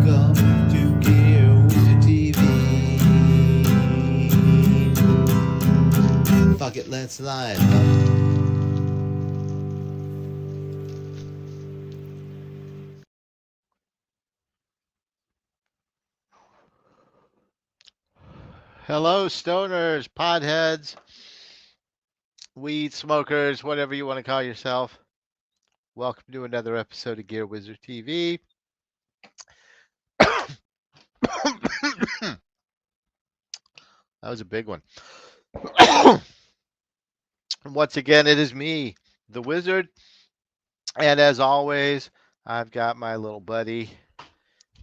Welcome to Gear Wizard TV. Fuck it, let's slide. Hello, stoners, podheads, weed smokers, whatever you want to call yourself. Welcome to another episode of Gear Wizard TV. That was a big one. And once again, it is me, the wizard. And as always, I've got my little buddy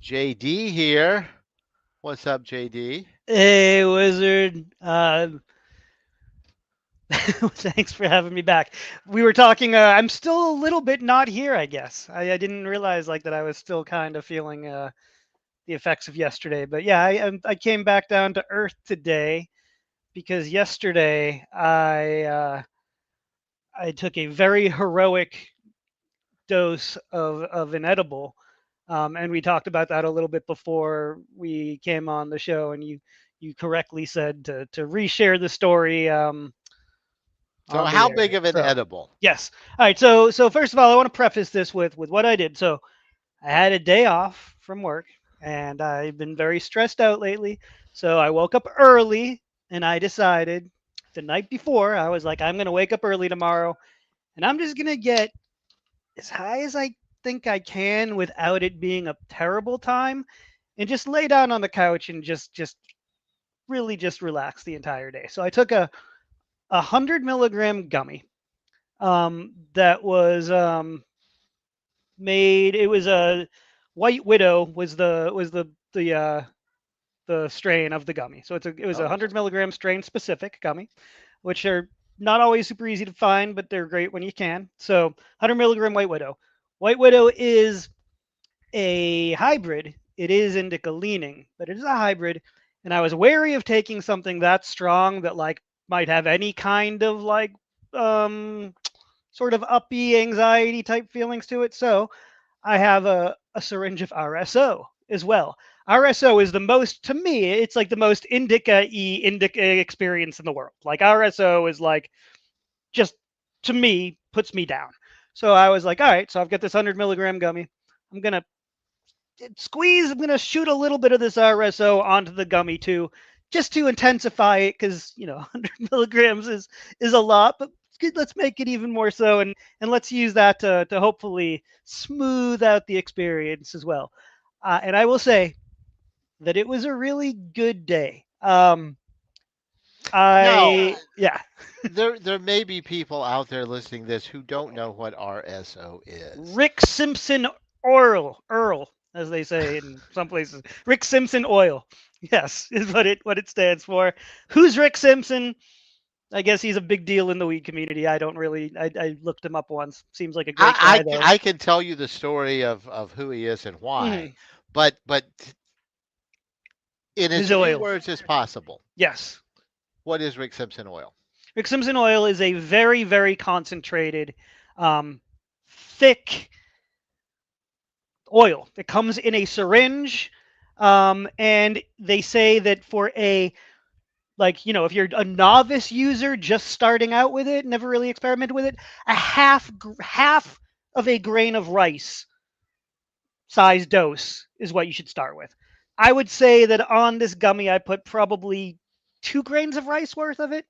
JD here. What's up, JD? Hey, Wizard. Thanks for having me back. We were talking. I'm still a little bit not here, I guess. I didn't realize like that I was still kind of feeling the effects of yesterday. But yeah, I came back down to earth today because yesterday I took a very heroic dose of an edible, and we talked about that a little bit before we came on the show, and you correctly said to reshare the story. So, On the how air. big of an So edible? yes. All right. So first of all, I want to preface this with what I did. So I had a day off from work, and I've been very stressed out lately. So I woke up early, and I decided the night before I was like, I'm gonna wake up early tomorrow, and I'm just gonna get as high as I think I can without it being a terrible time, and just lay down on the couch and just really just relax the entire day. So I took a 100 milligram gummy that was made. It was a White Widow was the strain of the gummy. So it was a Oh, 100 milligram strain specific gummy, which are not always super easy to find, but they're great when you can. So 100 milligram White Widow. White Widow is a hybrid. It is indica leaning, but it is a hybrid. And I was wary of taking something that strong that like might have any kind of like um sort of uppy anxiety type feelings to it. So I have a syringe of RSO as well. RSO is the most, to me, it's like the most indica experience in the world. Like RSO is like just, to me, puts me down. So I was like, all right, so I've got this 100 milligram gummy. I'm going to I'm going to shoot a little bit of this RSO onto the gummy too, just to intensify it because, 100 milligrams is a lot, but let's make it even more so, and let's use that to hopefully smooth out the experience as well. And I will say that it was a really good day. now Yeah, there may be people out there listening to this who don't know what RSO is. Rick Simpson Earl, as they say in some places. Rick Simpson oil. Yes, is what it stands for. Who's Rick Simpson? I guess he's a big deal in the weed community. I don't really. I looked him up once. Seems like a great guy though. I can tell you the story of who he is and why, Hmm. but in as His few oil. words as possible, Yes. what is Rick Simpson oil? Rick Simpson oil is a very concentrated, um, thick oil. It comes in a syringe, and they say that for a like if you're a novice user just starting out with it, never really experimented with it, a half of a grain of rice size dose is what you should start with. I would say that on this gummy I put probably 2 grains of rice worth of it.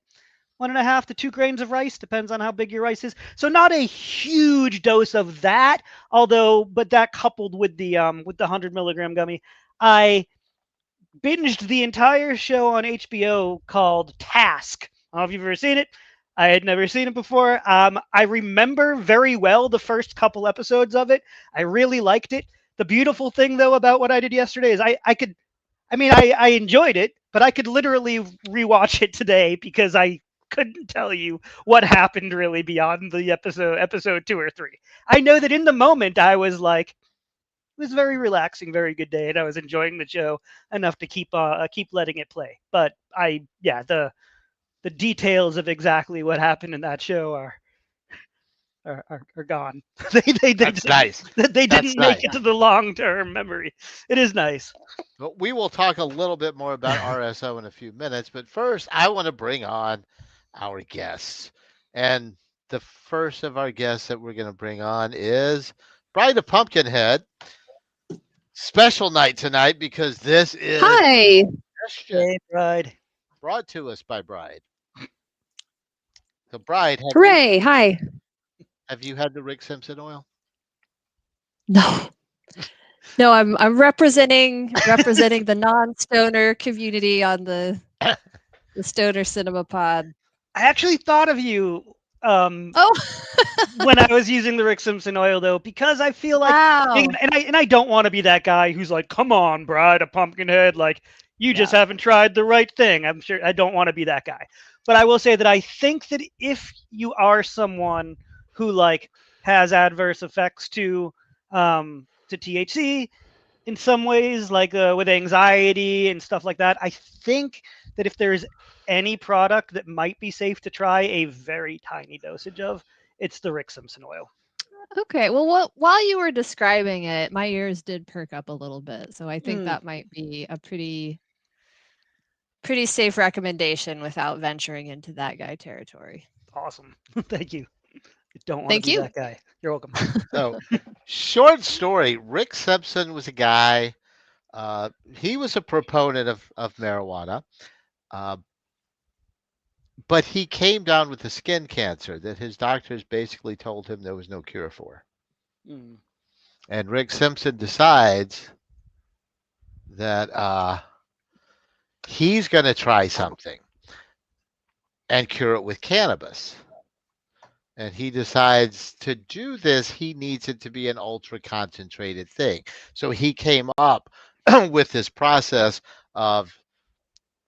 1.5 to 2 grains of rice depends on how big your rice is. So not a huge dose of that, although but that coupled with the 100 milligram gummy, I binged the entire show on HBO called Task. I don't know if you've ever seen it. I had never seen it before. I remember very well the first couple episodes of it. I really liked it. The beautiful thing, though, about what I did yesterday is I enjoyed it, but I could literally rewatch it today because I couldn't tell you what happened really beyond the episode 2 or 3. I know that in the moment I was like, it was very relaxing, very good day, and I was enjoying the show enough to keep letting it play. But the details of exactly what happened in that show are are gone. They That's nice. they That's didn't make nice. it to the long term memory. It is nice. But we will talk a little bit more about RSO in a few minutes. But first, I want to bring on our guests. And the first of our guests that we're going to bring on is Bride of Pumpkinhead. Special night tonight because this is Hi. question Hey, Bride. brought to us by Bride. So, Bride, Hooray. Hi. have you had the Rick Simpson oil? No. No, I'm representing the non-stoner community on the stoner cinema pod. I actually thought of you Oh. when I was using the Rick Simpson oil, though, because I feel like, Wow. and I don't want to be that guy who's like, "Come on, Bride of Pumpkinhead, like you just Yeah. haven't tried the right thing." I'm sure I don't want to be that guy, but I will say that I think that if you are someone who like has adverse effects to THC in some ways, like with anxiety and stuff like that, I think that if there's any product that might be safe to try a very tiny dosage of, it's the Rick Simpson oil. Okay. Well, while you were describing it, my ears did perk up a little bit. So I think that might be a pretty safe recommendation without venturing into that guy territory. Awesome. Thank you. I don't want to Thank be you. that guy. You're welcome. So, short story Rick Simpson was a guy, he was a proponent of marijuana, uh, but he came down with a skin cancer that his doctors basically told him there was no cure for. Mm. And Rick Simpson decides that he's going to try something and cure it with cannabis. And he decides to do this, he needs it to be an ultra concentrated thing. So he came up with this process of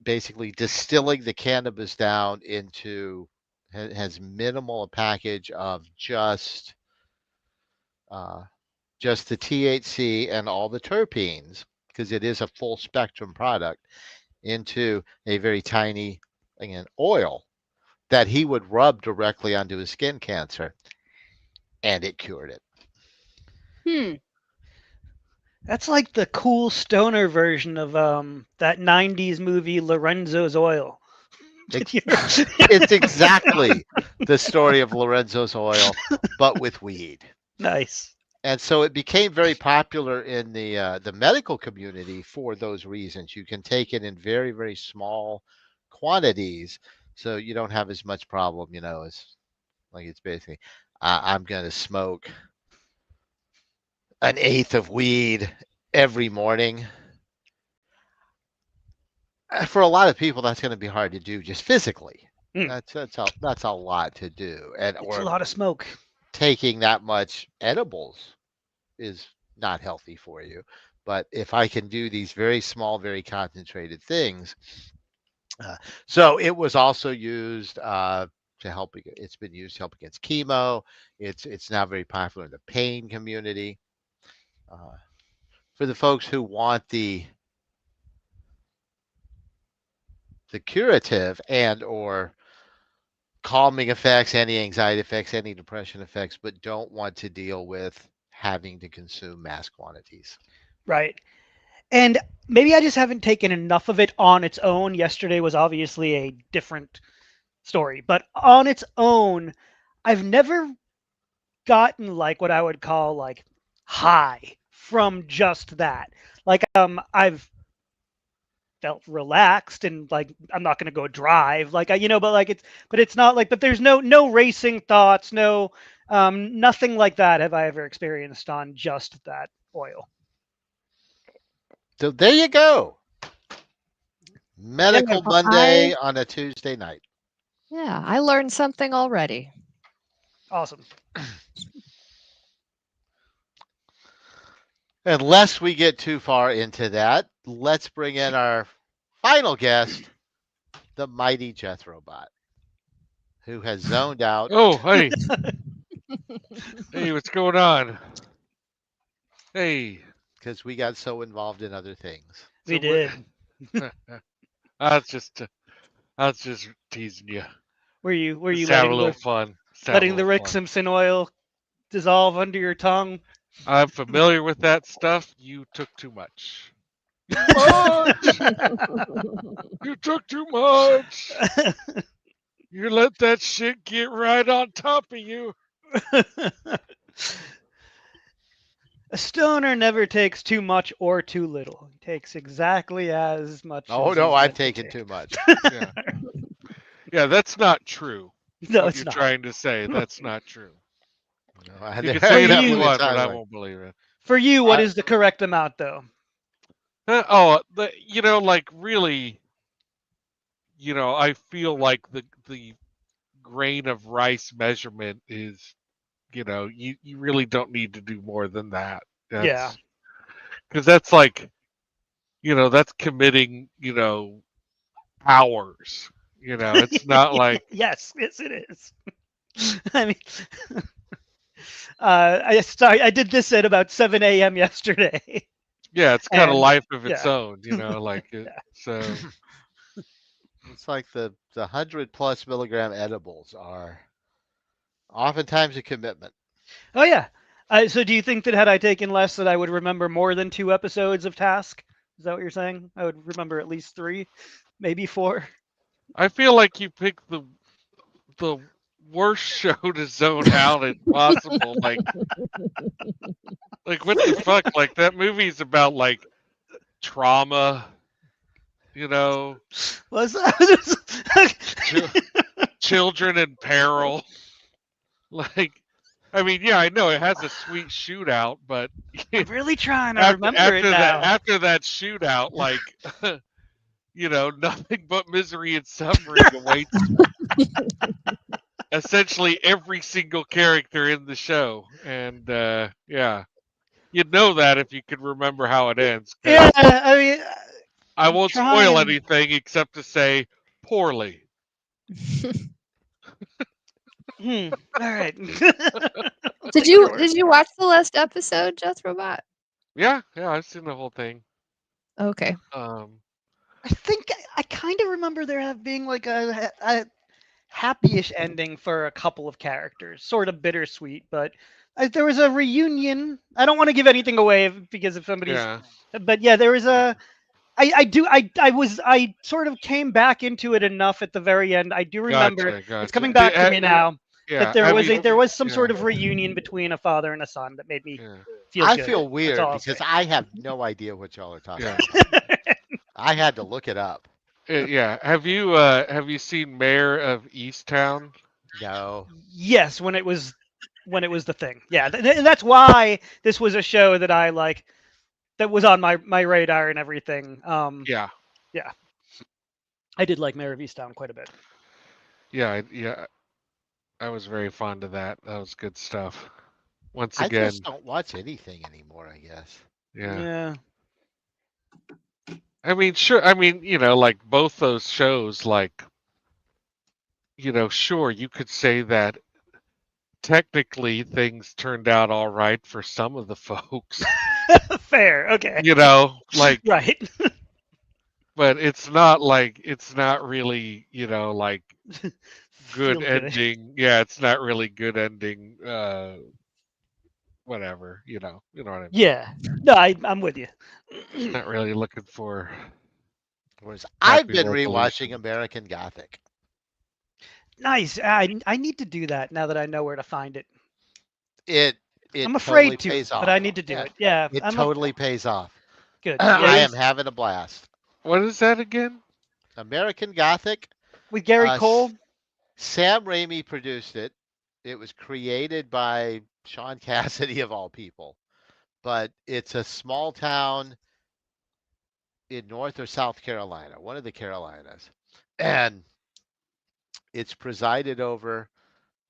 basically distilling the cannabis down into has minimal a package of uh, just the THC and all the terpenes because it is a full spectrum product into a very tiny again oil that he would rub directly onto his skin cancer and it cured it. Hmm. That's like the cool stoner version of that '90s movie Lorenzo's Oil. Did you ever- It's exactly the story of Lorenzo's oil, but with weed. Nice. And so it became very popular in the medical community for those reasons. You can take it in very very small quantities, so you don't have as much problem. As like it's basically I'm going to smoke an eighth of weed every morning. For a lot of people, that's going to be hard to do just physically. Mm. That's a lot to do, and It's a or lot of smoke. taking that much edibles is not healthy for you. But if I can do these very small, very concentrated things, uh, so it was also used to help. It's been used to help against chemo. It's now very popular in the pain community. Uh, for the folks who want the curative and or calming effects, anti-anxiety effects, anti-depression effects, but don't want to deal with having to consume mass quantities. Right. And maybe I just haven't taken enough of it on its own. Yesterday was obviously a different story, but on its own, I've never gotten like what I would call like high from just that. Like I've felt relaxed and like I'm not going to go drive like but like it's not like but there's no racing thoughts, no nothing like that have I ever experienced on just that oil. So there you go. Yeah, Medical well, I Monday on a Tuesday night. yeah, I learned something already. Awesome. Unless we get too far into that, let's bring in our final guest, the mighty Jethro Bot, who has zoned out Oh, hey. Hey, what's going on? Hey. because we got so involved in other things. We So what? did. I was just teasing you. Were you Just have a letting little the fun. letting the little Rick fun. Simpson oil dissolve under your tongue. I'm familiar with that stuff. You took too much. Too much. You took too much. You let that shit get right on top of you. A stoner never takes too much or too little. He takes exactly as much Oh as no, he's I've meant to taken take. too much. Yeah. Yeah, that's not true. No, What it's you're not. trying to say, that's not true. No, You can there For say are that if you you, definitely want, but times I like won't believe it. for you, what I, is the correct amount, though? Like really, I feel like the grain of rice measurement is, you really don't need to do more than that. Yeah. That's because that's like, that's committing, hours. It's not like, Yes, yes, it is. I mean, I did this at about 7 a.m. yesterday, yeah, it's got a and life of its yeah, own, like it. yeah. So it's like the 100+ milligram edibles are oftentimes a commitment. Oh yeah. So do you think that had I taken less, that I would remember more than 2 episodes of Task? Is that what you're saying? I would remember at least 3, maybe 4. I feel like you picked the worst show to zone out as possible. Like what the fuck? Like that movie's about like trauma, you know, Was that? ch- children in peril. Like, I mean, yeah, I know it has a sweet shootout, but I'm really trying to after remember it after that now. after that shootout, like, nothing but misery and suffering awaits essentially every single character in the show, and yeah, you'd know that if you could remember how it ends, Yeah, because I mean, I I'm won't spoil trying. anything except to say poorly. All right. Did you Sure. did you watch the last episode, Jethro Bot? Yeah, yeah, I've seen the whole thing. Okay. Um, I think I kind of remember there being like a happy-ish ending for a couple of characters, sort of bittersweet, but there was a reunion. I don't want to give anything away because if somebody's, yeah, but yeah, there was a. I sort of came back into it enough at the very end. I do remember gotcha, it's gotcha. coming back to me now that Yeah, have you? there was some Yeah, sort of reunion between a father and a son that made me yeah, feel I good. feel That's weird all I'll say. because I have no idea what y'all are talking yeah, about. I had to look it up. yeah. Have you seen Mayor of Easttown? No. Yes, when it was the thing. Yeah, and that's why this was a show that I like that was on my radar and everything. Yeah, Yeah, I did like Mayor of Easttown quite a bit. yeah. I was very fond of that. That was good stuff. Once I just again, don't watch anything anymore, I guess. yeah. Yeah. I mean, sure. I mean, like both those shows, like, sure, you could say that technically things turned out all right for some of the folks, Fair. Okay. like, Right. but it's not really, like good Feel good. ending. Yeah, it's not really good ending. Whatever, you know what I mean. Yeah. No, I'm with you. Not really looking for Whereas I've happy been resolution. rewatching American Gothic. Nice. I need to do that now that I know where to find it. It I'm it totally afraid to, pays but I off. need to do Yeah, it. Yeah, it totally pays off. good. Yeah, I am there's having a blast. What is that again? American Gothic. with Gary Uh, Cole. S- Sam Raimi produced it. It was created by Sean Cassidy of all people, but it's a small town in North or South Carolina, one of the Carolinas, and it's presided over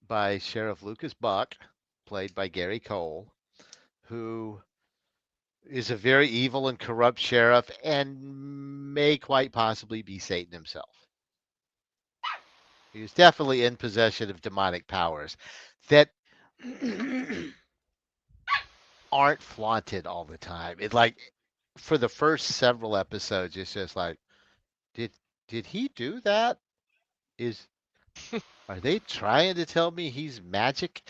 by Sheriff Lucas Buck, played by Gary Cole, who is a very evil and corrupt sheriff and may quite possibly be Satan himself. He was definitely in possession of demonic powers that aren't flaunted all the time. It like for the first several episodes, it's just like, did did he do that? Is Are they trying to tell me he's magic?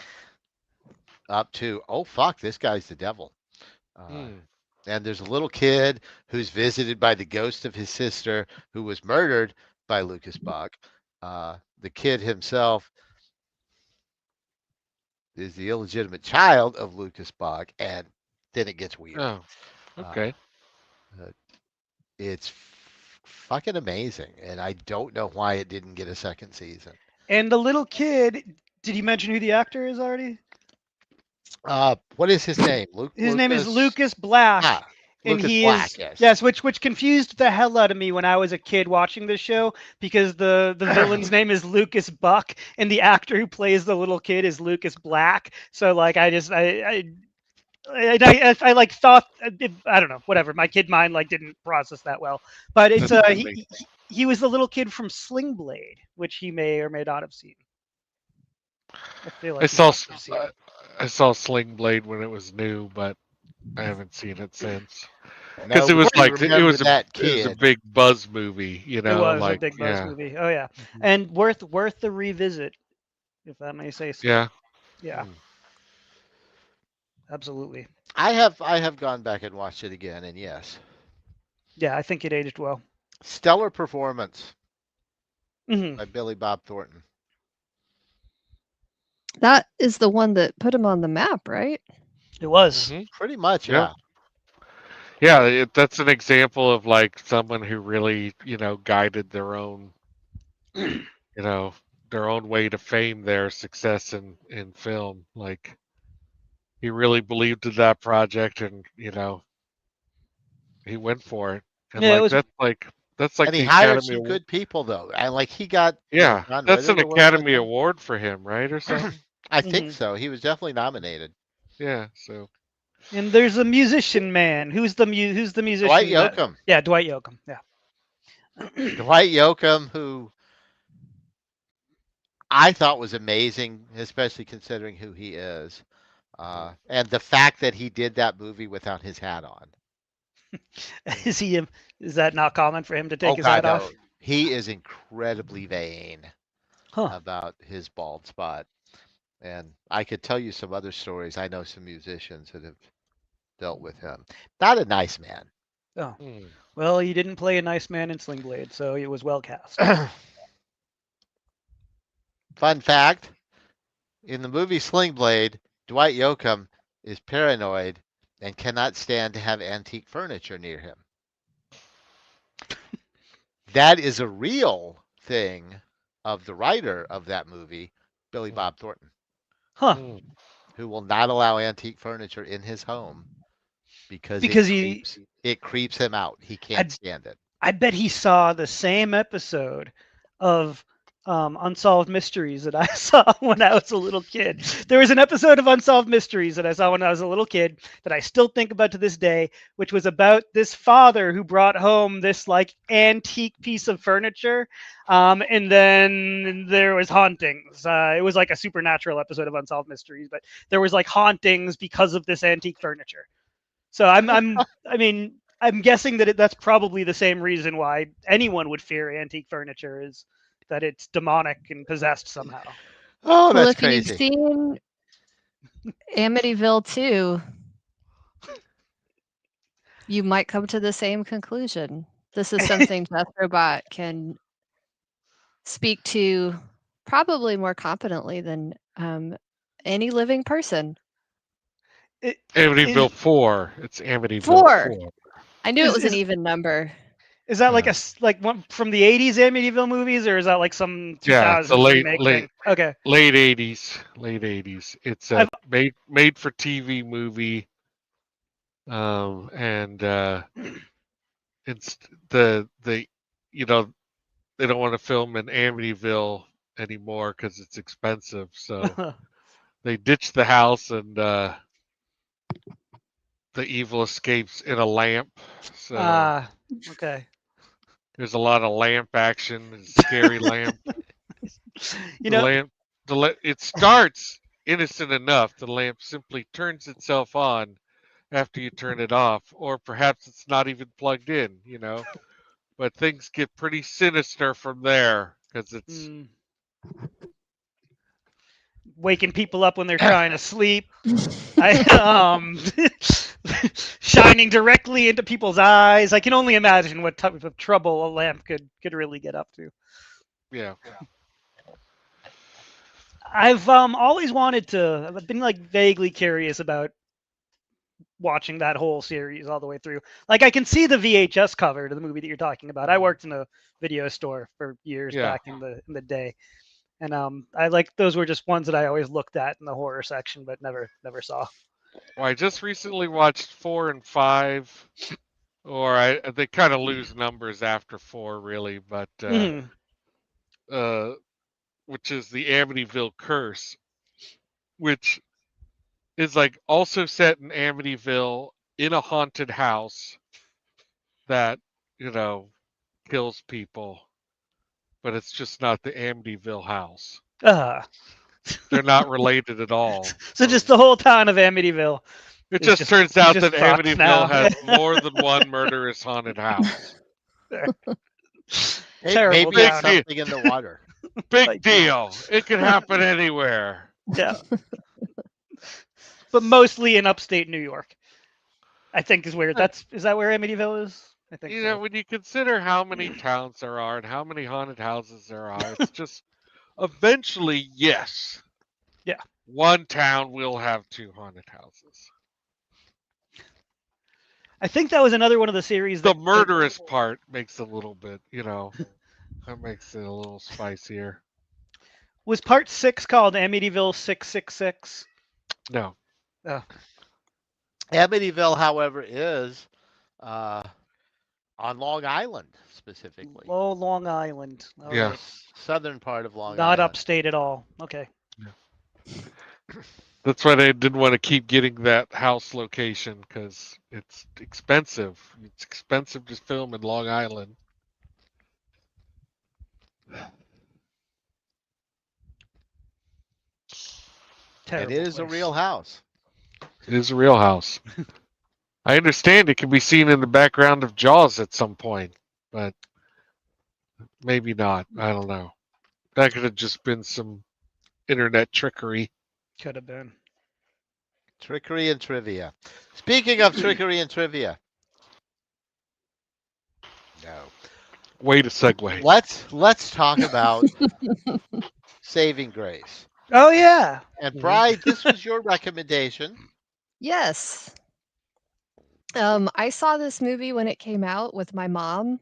Up to, oh fuck, this guy's the devil. Uh, Hmm. and there's a little kid who's visited by the ghost of his sister who was murdered by Lucas Bach. The kid himself is the illegitimate child of Lucas Bach, and then it gets weird. Oh, Uh, okay. uh, it's fucking amazing, and I don't know why it didn't get a second season. And the little kid, did you mention who the actor is already? What is his name? His name is Lucas. Lucas Black, Ah, and Lucas he Black. is Yes. yes, which confused the hell out of me when I was a kid watching this show because the villain's name is Lucas Buck, and the actor who plays the little kid is Lucas Black. So like I like thought I don't know, whatever. My kid mind like didn't process that well, but it's That makes sense. he was the little kid from Sling Blade, which he may or may not have seen. I feel I like he saw must s- have seen I it. I saw Sling Blade when it was new, but I haven't seen it since. Now Because it was we like remember that it was a kid. big buzz movie, It was a like big buzz yeah, movie. Oh yeah, Mhm. and worth the revisit, if I may say so. yeah. Yeah, Hmm. absolutely. I have gone back and watched it again, and yes, Yeah, I think it aged well. stellar performance Hmm. by Billy Bob Thornton. That is the one that put him on the map, right? It was. Hmm. Pretty much, Yeah, yeah. yeah. That's an example of like someone who really guided you know their own way to fame, their success in film. Like he really believed in that project, and he went for it. And Yeah, it like was. that's like And he the hired Academy some Award. good people though, and like he got Yeah, John that's Ritter an to work with Academy him. Award for him, right, or something? I think Hmm. so. He was definitely nominated. Yeah. So And there's a musician man. Who's the Dwight musician that? Yoakam. Yeah, Dwight Yoakam. Yeah. Dwight Yoakam, who I thought was amazing, especially considering who he is, hmm. and the fact that he did that movie without his hat on. Is he? Is that not common for him to take Oh his hat God, off? no. He is incredibly vain Huh. about his bald spot. And I could tell you some other stories. I know some musicians that have dealt with him. Not a nice man. Oh. Hmm. Well, he didn't play a nice man in Sling Blade, so it was well cast. Fun fact, in the movie Sling Blade, Dwight Yoakam is paranoid and cannot stand to have antique furniture near him. That is a real thing of the writer of that movie, Billy Hmm. Bob Thornton, Huh. Hmm. who will not allow antique furniture in his home because it Because he, creeps him out. He I can't stand it. I bet he saw the same episode of Unsolved Mysteries that I saw when I was a little kid. There was an episode of Unsolved Mysteries that I saw when I was a little kid that I still think about to this day, which was about this father who brought home this like antique piece of furniture, and then there was hauntings. It was like a supernatural episode of Unsolved Mysteries, but there was like hauntings because of this antique furniture. So I mean, I'm guessing that that's probably the same reason why anyone would fear antique furniture is that it's demonic and possessed somehow. Oh, Well, that's if you've crazy. seen Amityville 2, you might come to the same conclusion. This is something Death Robot can speak to probably more competently than any living person. It, Amityville is 4. It's Amityville 4. 4. I knew it is was an is even number. is that like Yeah. like one from the '80s Amityville movies, or is that like some Yeah, it's a 2000s remake thing? Okay, late 80s. Late 80s. It's a I've made for TV movie. And it's the you know they don't want to film in Amityville anymore because it's expensive. So they ditch the house, and the evil escapes in a lamp. So okay. there's a lot of lamp action and scary lamp. You The know, lamp, it starts innocent enough. The lamp simply turns itself on after you turn it off, or perhaps it's not even plugged in. But things get pretty sinister from there because it's mm, waking people up when they're trying to sleep. Shining directly into people's eyes. I can only imagine what type of trouble a lamp could really get up to. Yeah. I've always wanted to. I've been like vaguely curious about watching that whole series all the way through. Like I can see the VHS cover to the movie that you're talking about. I worked in a video store for years Yeah. back in the day, and I like those were just ones that I always looked at in the horror section, but never saw. Well, I just recently watched 4 and 5, or they kind of lose numbers after 4, really, but Mhm. which is the Amityville Curse, which is like also set in Amityville in a haunted house that kills people, but it's just not the Amityville house. Uh, They're not related at all. so just the whole town of Amityville. It It's just turns out that fucked now. Amityville has more than one murderous haunted house. Terrible Maybe it's town. something in the water. Big Like- deal. It can happen anywhere. Yeah. But mostly in upstate New York. I think is where is that where Amityville is? I think You so. know, when you consider how many towns there are and how many haunted houses there are, it's just eventually, yes. Yeah. One town will have 2 haunted houses. I think that was another one of the series The that murderous part makes it a little bit, that makes it a little spicier. was part 6 called Amityville 666. No. Amityville, however, is on Long Island specifically. Oh, Long Island. All Yeah. right. Southern part of Long Not Island. upstate at all. Okay. That's why they didn't want to keep getting that house location because it's expensive. It's expensive to film in Long Island. And Terrible it is a place. real house. It is a real house. I understand it can be seen in the background of Jaws at some point, but maybe not. I don't know. That could have just been some internet trickery. Could have been. Trickery and trivia. Speaking of trickery and trivia. No. Way to segue. Let's talk about Saving Grace. Oh yeah. And Bride, this was your recommendation. Yes. I saw this movie when it came out with my mom.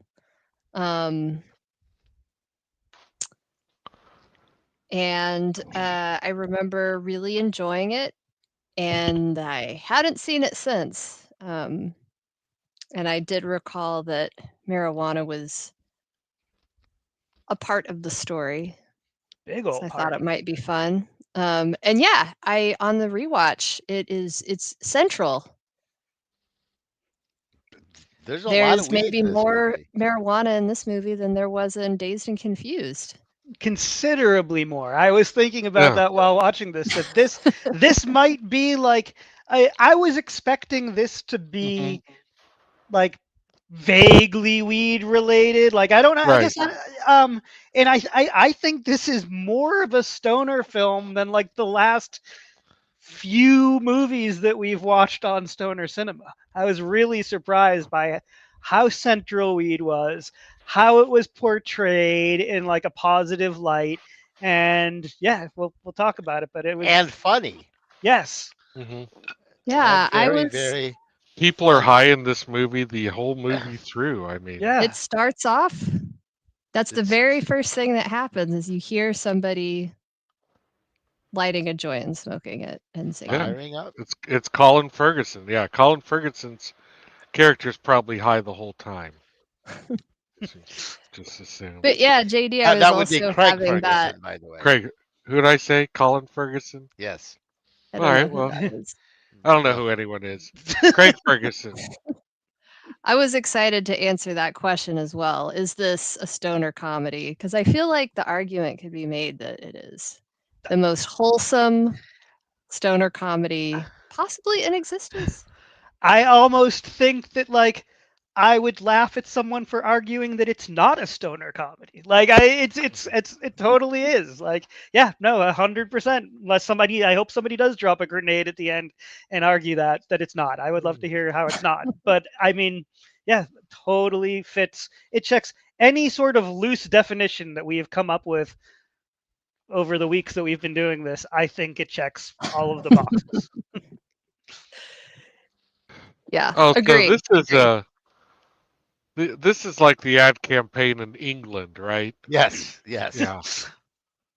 And I remember really enjoying it, and I hadn't seen it since. And I did recall that marijuana was a part of the story, Big so old I part. thought it might be fun. And yeah, on the rewatch, it's central. There's a lot of There's weed maybe in this more movie. marijuana in this movie than there was in Dazed and Confused. Considerably more. I was thinking about Yeah. that while watching this. That this might be like I was expecting this to be like vaguely weed related. Like I don't know. I Right. guess and I think this is more of a stoner film than like the last few movies that we've watched on stoner cinema. I was really surprised by how central weed was, how it was portrayed in like a positive light, and yeah, we'll talk about it. But it was And funny. yes, hmm Yeah, And I very, was. very People are high in this movie the whole movie through. I mean, yeah. It starts off. That's the It's- very first thing that happens is you hear somebody lighting a joint and smoking it and singing. firing up. it's Colin Ferguson. Yeah, Colin Ferguson's character's probably high the whole time. Just assume. But yeah, JD, I was That would be also Craig having Ferguson, that. by the way. Craig, who did I say? Colin Ferguson? Yes. I All don't know right, who well. that is. I don't know who anyone is. Craig Ferguson. I was excited to answer that question as well. Is this a stoner comedy? Because I feel like the argument could be made that it is the most wholesome stoner comedy possibly in existence. I almost think that like I would laugh at someone for arguing that it's not a stoner comedy. Like it totally is. Like yeah, no, 100%. Unless somebody, I hope somebody does drop a grenade at the end and argue that it's not. I would love to hear how it's not. But I mean, yeah, totally fits. It checks any sort of loose definition that we have come up with over the weeks that we've been doing this. I think it checks all of the boxes. Yeah, Oh, so agree. this is like the ad campaign in England, right? Yes, yes. Yeah.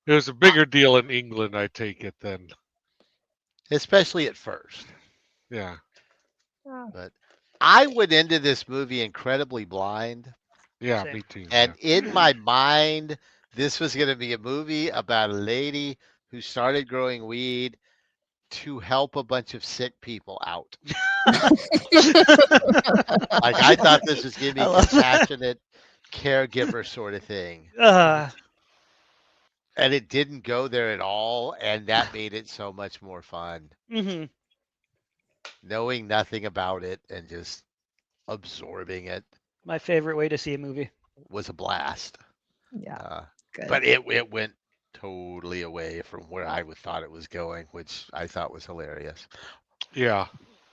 It was a bigger deal in England, I take it, than Especially at first. yeah. But I went into this movie incredibly blind. Yeah, Same. me too. And Yeah. in my mind, this was going to be a movie about a lady who started growing weed to help a bunch of sick people out. Like I thought this was going to I be love that. compassionate caregiver sort of thing. Uh, And it didn't go there at all, and that made it so much more fun. hmm Knowing nothing about it and just absorbing it My favorite way to see a movie. was a blast. Yeah, Uh, good. but it went totally away from where I thought it was going, which I thought was hilarious. Yeah.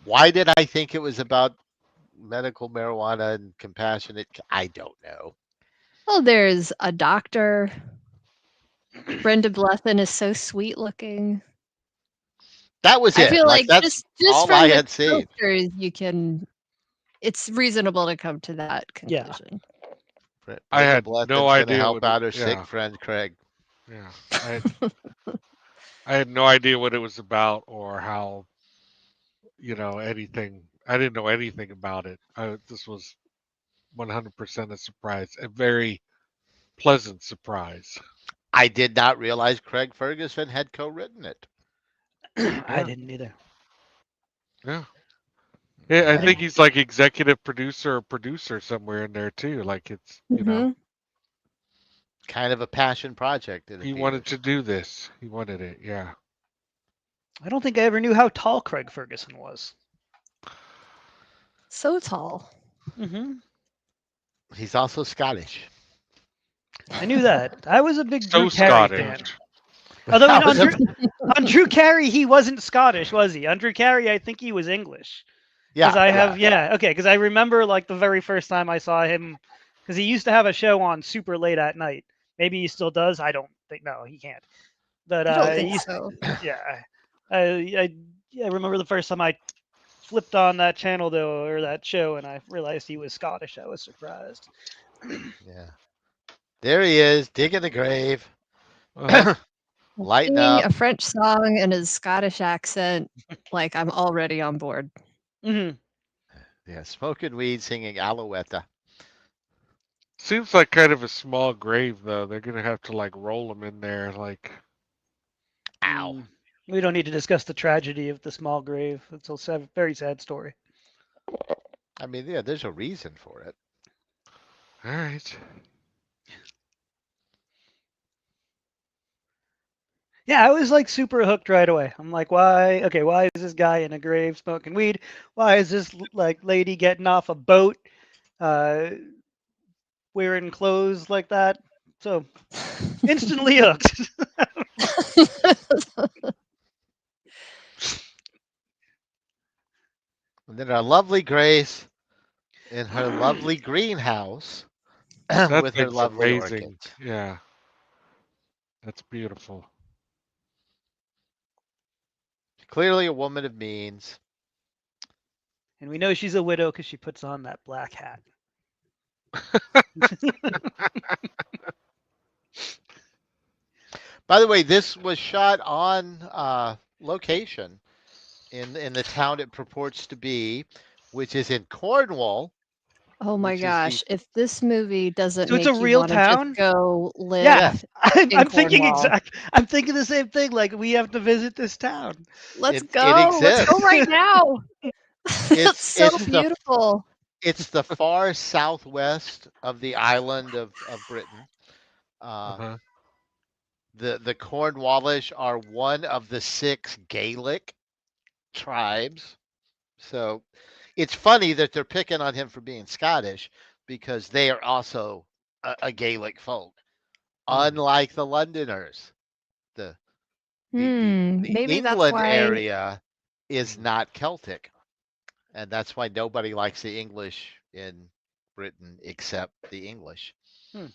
Why did I think it was about medical marijuana and compassionate? I don't know. Well, there's a doctor. Brenda Blethyn is so sweet looking. That was I it. feel Like like that's just all from I the had seen. posters, you can. It's reasonable to come to that Yeah. conclusion. I Brenda had no Blethyn's going to idea help what out her yeah. sick friend Craig. Yeah. I had no idea what it was about or how, anything. I didn't know anything about it. This was 100% a surprise, a very pleasant surprise. I did not realize Craig Ferguson had co-written it. I Yeah. didn't either. Yeah. Yeah, I I think think he's like executive producer or producer somewhere in there too. Like it's, Mhm. Kind of a passion project, it he wanted appears. to do this. He wanted it. Yeah. I don't think I ever knew how tall Craig Ferguson was. So tall. hmm He's also Scottish. I knew that. I was a big Drew So Carey Scottish. fan. Although That was a- on Drew Carey, he wasn't Scottish, was he? On Drew Carey, I think he was English. Because yeah, I yeah. have, yeah, okay, because I remember like the very first time I saw him, because he used to have a show on super late at night. Maybe he still does. I don't think, no, he can't. But I don't he think used, so. yeah, I remember the first time I flipped on that channel though, or that show, and I realized he was Scottish. I was surprised. Yeah. There he is, digging the grave. Uh-huh. Lighten Singing up. a French song in his Scottish accent, like I'm already on board. hmm Yeah, smoking weed, singing Alouette. Seems like kind of a small grave though. They're gonna have to like roll him in there. Like Ow. We don't need to discuss the tragedy of the small grave. It's a very sad story. I mean, yeah, there's a reason for it. all right. Yeah, I was like super hooked right away. I'm like, why? Okay, why is this guy in a grave smoking weed? Why is this like lady getting off a boat, uh, wearing clothes like that? So instantly hooked. And then our lovely Grace in her lovely greenhouse That with her thing's lovely amazing. orchids. Yeah. That's beautiful. Clearly a woman of means. And we know she's a widow because she puts on that black hat. By the way, this was shot on location in the town it purports to be, which is in Cornwall. Oh my Which is the gosh, if this movie doesn't So it's a make you real want to just town? go live Yeah, in I'm thinking Cornwall, I'm thinking the same thing. Like we have to visit this town. let's it go. Let's go exists. right now. It's so It's beautiful. the far southwest of the island of Britain. Uh, Uh-huh. the Cornwallish are one of the 6 Gaelic tribes. So it's funny that they're picking on him for being Scottish because they are also a Gaelic folk, unlike the Londoners. The the Maybe that's England why. area is not Celtic, and that's why nobody likes the English in Britain except the English. Hmm.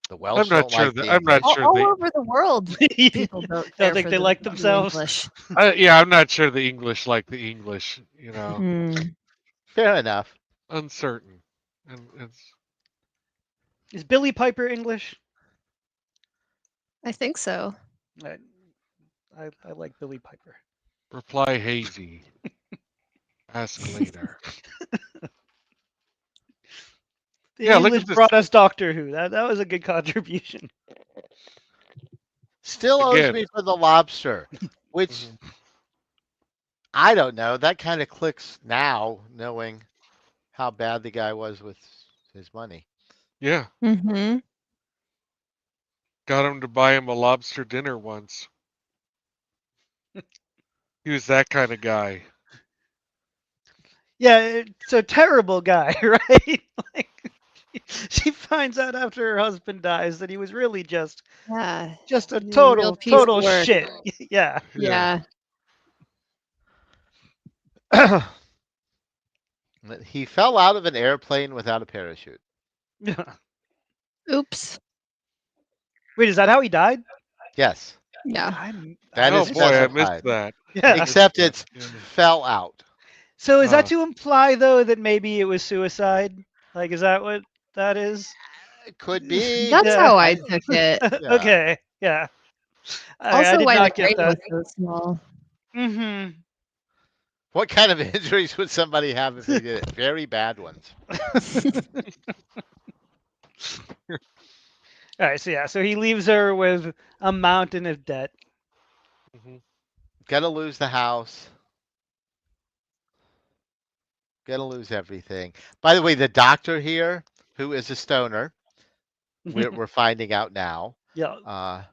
The Welsh don't like the I'm not English. sure All the. over the world, people don't Don't care think for they like the themselves. English. Yeah, I'm not sure the English like the English. Hmm. Fair enough. Uncertain, and it's Is Billy Piper English? I think so. I, I like Billy Piper. reply hazy. Ask later. The Yeah, look English at this brought us Doctor Who. That was a good contribution. Still owes again. me for the lobster, which Mhm. I don't know. That kind of clicks now, knowing how bad the guy was with his money. Yeah, Hmm. got him to buy him a lobster dinner once. He was that kind of guy. Yeah, it's a terrible guy, right? Like, she finds out after her husband dies that he was really Yeah, just a he's a real piece of total work. shit. Yeah. Yeah. Yeah. He fell out of an airplane without a parachute. Oops. Wait, is that how he died? Yes, Yeah. that Oh is missed boy, I that. missed specified. that. I Yeah. missed Except that. it's Yeah. fell out. So is that Uh, to imply though that maybe it was suicide? Like, is that what that is? It could be. That's Yeah. how I took it. Yeah. Okay. Yeah. I Also, did why the not get grave that. was so small. Mm-hmm. What kind of injuries would somebody have if they did it? Very bad ones. All right. So yeah. So he leaves her with a mountain of debt. mhm. Gonna lose the house. Gonna lose everything. By the way, the doctor here, who is a stoner, we're finding out now, Yeah. uh,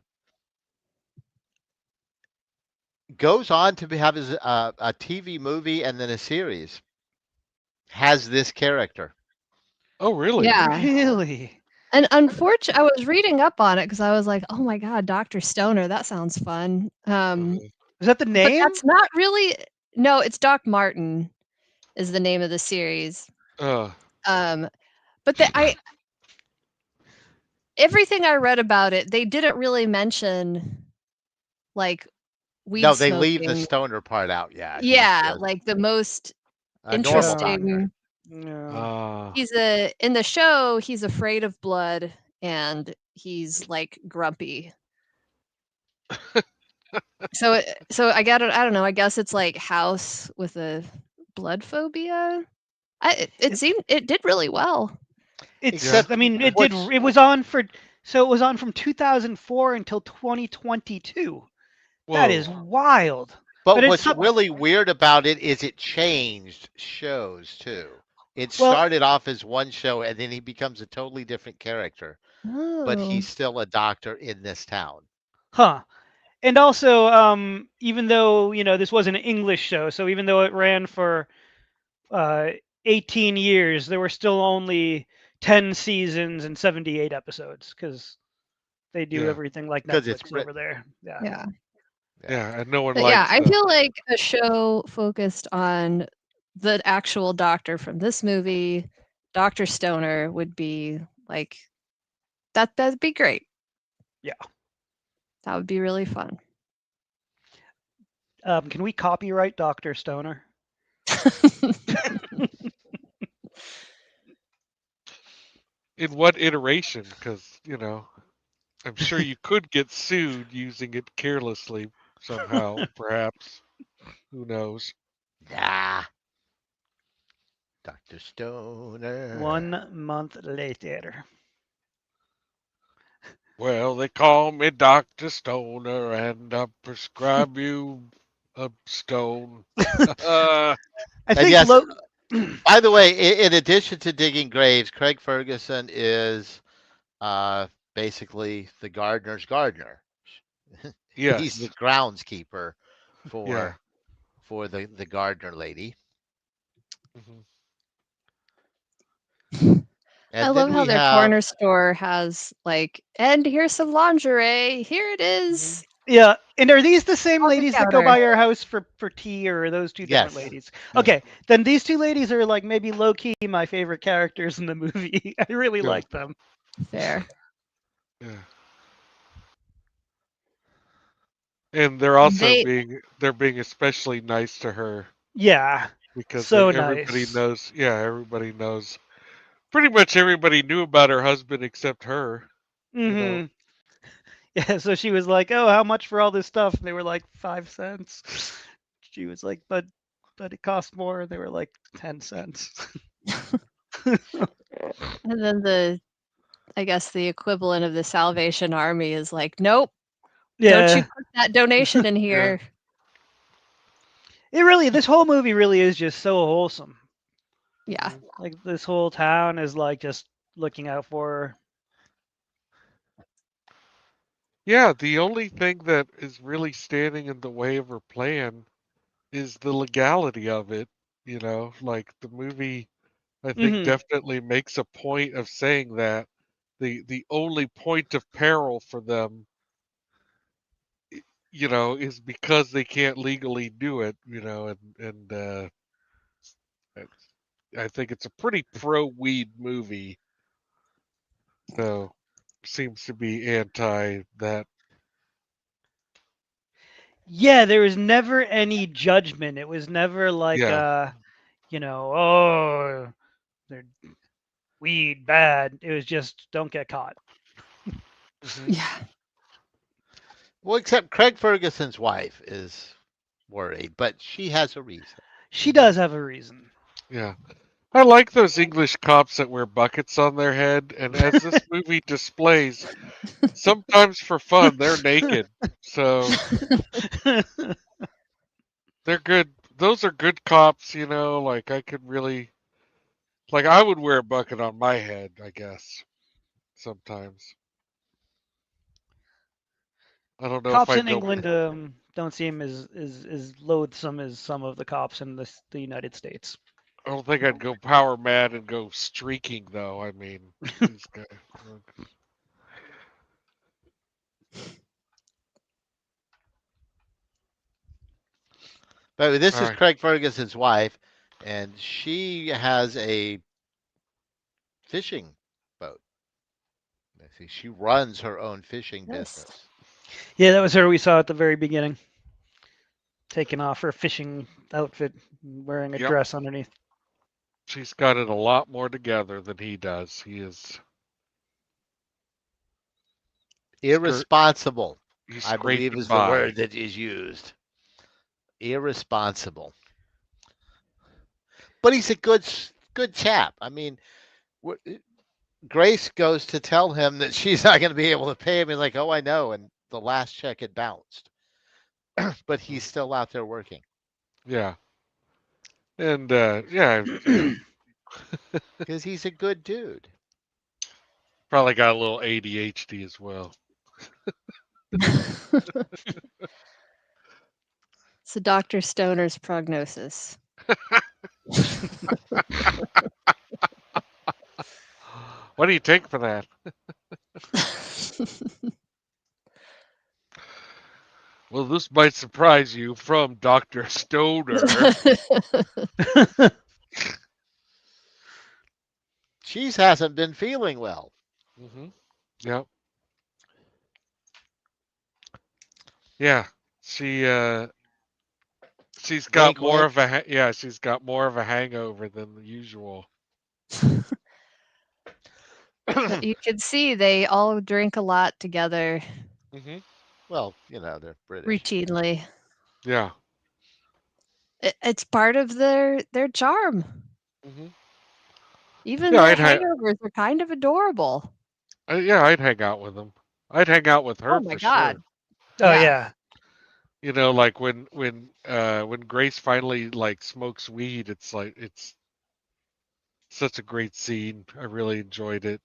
goes on to have his a TV movie and then a series. Has this character. Oh really? Yeah. Really? And unfortunately, I was reading up on it because I was like, oh my God, Dr. Stoner, that sounds fun. Uh, Is that the But name? that's not really, no, it's Doc Martin is the name of the series. uh, Um, but everything I read about it, they didn't really mention like weed No, they leave the smoking. stoner part out. Yeah, he's Yeah, just like the most a normal doctor. interesting. No. In the show, he's afraid of blood and he's like grumpy. So I don't know. I guess it's like House with a blood phobia. It did really well. It's. yeah. Except I mean, it did. what's It was on for. So it was on from 2004 until 2022. That is Whoa. wild. but But it's what's some. really weird about it is it changed shows too. It Well, started off as one show and then he becomes a totally different character, but Oh. he's still a doctor in this town. huh. And also, even though this was an English show, so even though it ran for uh, 18 years, there were still only 10 seasons and 78 episodes because they do Yeah. everything like Because it's Netflix over Britain. there. Yeah. Yeah. Yeah. And no one But yeah, likes I the. feel like a show focused on the actual doctor from this movie, Dr. Stoner, would be like that'd be great. Yeah. That would be really fun. Can we copyright Dr. Stoner? In what iteration? Because I'm sure you could get sued using it carelessly somehow. Perhaps. Who knows? Nah, Dr. Stoner. 1 month later. Well, they call me Dr. Stoner, and I prescribe you a stone. I And think yes, by the way, in addition to digging graves, Craig Ferguson is basically the gardener's gardener. He's the Yes. groundskeeper Yeah. for the gardener lady. Mhm. I And love then how we their have corner store has like, and here's some lingerie. Here it is. Yeah, and are these the same On the ladies that go counter. by your house for tea, or are those two different yes, ladies? Yeah. Okay, then these two ladies are like maybe low key my favorite characters in the movie. I really Yeah. like them. Fair. Yeah. And they're And also they, being especially nice to her Yeah, because so everybody nice. knows. Yeah, everybody knows. Pretty much everybody knew about her husband except her. You know. Hmm. Yeah, so she was like, "Oh, how much for all this stuff?" And they were like 5 cents. She was like, "But it costs more." And they were like 10 cents. and then I guess the equivalent of the Salvation Army is like, nope, don't you Yeah, put that donation in Yeah. here. this whole movie really is just so wholesome. Yeah. Mhm. Like this whole town is like just looking out for her. Yeah. The only thing that is really standing in the way of her plan is the legality of it. Like the movie, I think Hmm. definitely makes a point of saying that the only point of peril for them, is because they can't legally do it. And it's- I think it's a pretty pro weed movie, so seems to be anti that. Yeah, there was never any judgment. It was never like, Yeah. oh, they're weed bad. It was just don't get caught. Hmm. Yeah. well, except Craig Ferguson's wife is worried, but she has a reason. She Hmm. does have a reason. Yeah. I like those English cops that wear buckets on their head, and as this movie displays, sometimes for fun, they're naked. So they're good. Those are good cops, like I could really like I would wear a bucket on my head, I guess, sometimes. I don't know if Cops I'd in go England don't seem as loathsome as some of the cops in the United States. I don't think I'd go power mad and go streaking though. I mean, these guys. But this All is right. Craig Ferguson's wife, and she has a fishing boat. I see she runs her own fishing Yes. business. Yeah, that was her we saw at the very beginning, taking off her fishing outfit, wearing a Yep. dress underneath. She's got it a lot more together than he does. He is skirt. Irresponsible, He's I believe, scraping is the by. word that is used. Irresponsible, but he's a good chap. I mean, Grace goes to tell him that she's not going to be able to pay him. He's like, "Oh, I know," and the last check had bounced, but he's still out there working Yeah. And yeah, because he's a good dude. probably got a little ADHD as well. So Dr. Stoner's prognosis. What do you take for that? Well, this might surprise you from Dr. Stoner. Cheese hasn't been feeling well. Hmm. Yep. Yeah. She she's got Wink, more wink. of a she's got more of a hangover than the usual. You can see they all drink a lot together Hmm. Well, they're British. routinely. Yeah. It's part of their charm. Hmm. Even Yeah, their hangovers are kind of adorable. I'd hang out with them. I'd hang out with Oh her my for god. sure. Oh Yeah. yeah, Like when Grace finally like smokes weed, it's like it's such a great scene. I really enjoyed it.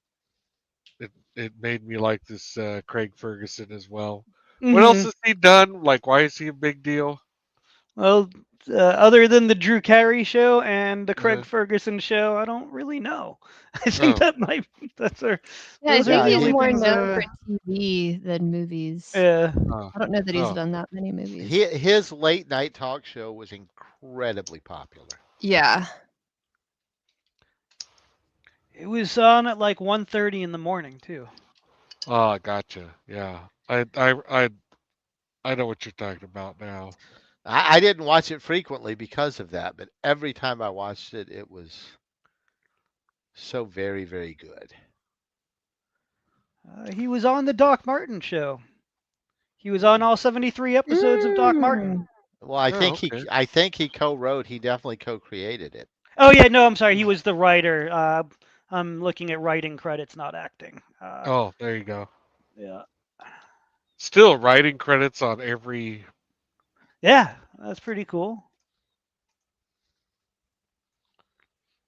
It made me like this Craig Ferguson as well. What else hmm has he done? Like, why is he a big deal? well, Other than the Drew Carey show and the Craig Uh-huh. Ferguson show, I don't really know. I think Oh, that's our, Yeah, I those are think Yeah, the he's only more things. known for TV than movies. Yeah. oh, I don't know that he's oh. done that many movies. his late night talk show was incredibly popular. Yeah. It was on at like 1:30 in the morning too. Oh, gotcha. Yeah. I know what you're talking about now. I didn't watch it frequently because of that, but every time I watched it, it was so very, very good. He was on the Doc Martin show. He was on all 73 episodes of Doc Martin. Mm. Well, I Oh, think he okay. I think he co-wrote. He definitely co-created it. Oh yeah, no, I'm sorry. He was the writer. I'm looking at writing credits, not acting. Oh, there you go. Yeah. Still writing credits on every. Yeah, that's pretty cool.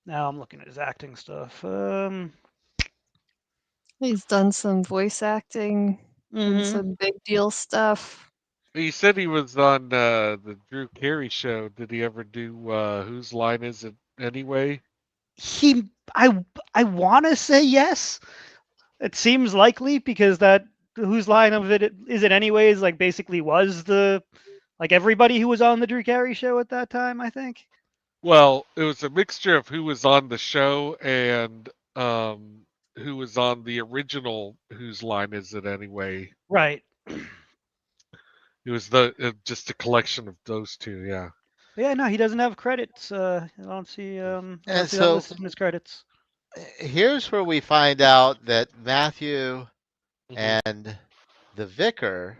Now I'm looking at his acting stuff. He's done some voice acting and Mhm. some big deal stuff. He said he was on the Drew Carey show. Did he ever do Whose Line Is It Anyway? He, I want to say yes. It seems likely because that whose line of it is it anyways? Like basically was the like everybody who was on the Drew Carey show at that time. I think. Well, it was a mixture of who was on the show and who was on the original Whose Line Is It Anyway? Right. It was just a collection of those two, yeah. But yeah, no, he doesn't have credits. I don't see. I don't And see that so listed in his credits. here's where we find out that Matthew hmm and the vicar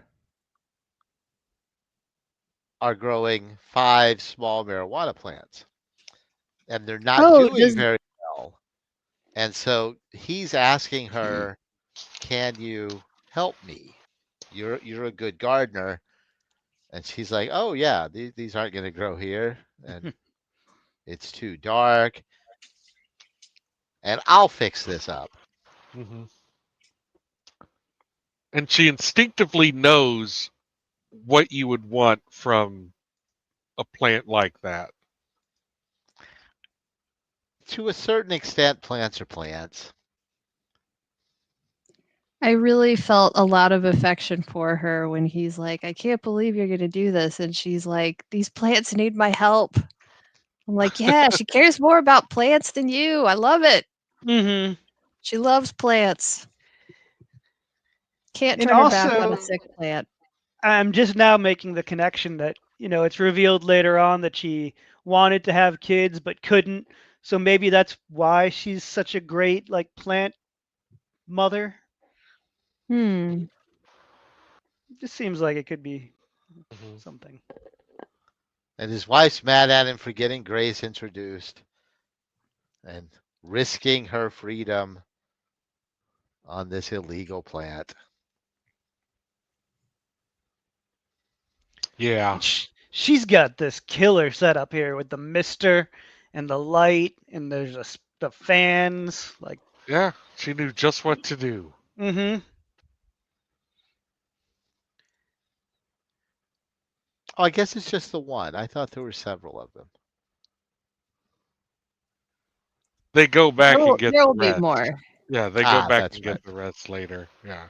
are growing 5 small marijuana plants, and they're not Oh, doing does very well. And so he's asking her, "Can you help me? You're a good gardener." And she's like, "Oh yeah, these aren't going to grow here, and it's too dark, and I'll fix this up." hmm And she instinctively knows what you would want from a plant like that. To a certain extent, plants are plants. I really felt a lot of affection for her when he's like, I can't believe you're going to do this. And she's like, these plants need my help. I'm like, yeah, she cares more about plants than you. I love it. Mm-hmm. She loves plants. Can't And turn her back on also, a sick plant. I'm just now making the connection that it's revealed later on that she wanted to have kids but couldn't. So maybe that's why she's such a great like plant mother. Hmm. It just seems like it could be hmm something. And his wife's mad at him for getting Grace introduced and risking her freedom on this illegal plant. Yeah. She's got this killer setup here with the mister and the light and there's the fans like. Yeah. She knew just what to do. Mm-hmm. Oh, I guess it's just the one. I thought there were several of them. They go back and get There the will be rest. more. Yeah, they go back That's and right. get the rest later. Yeah.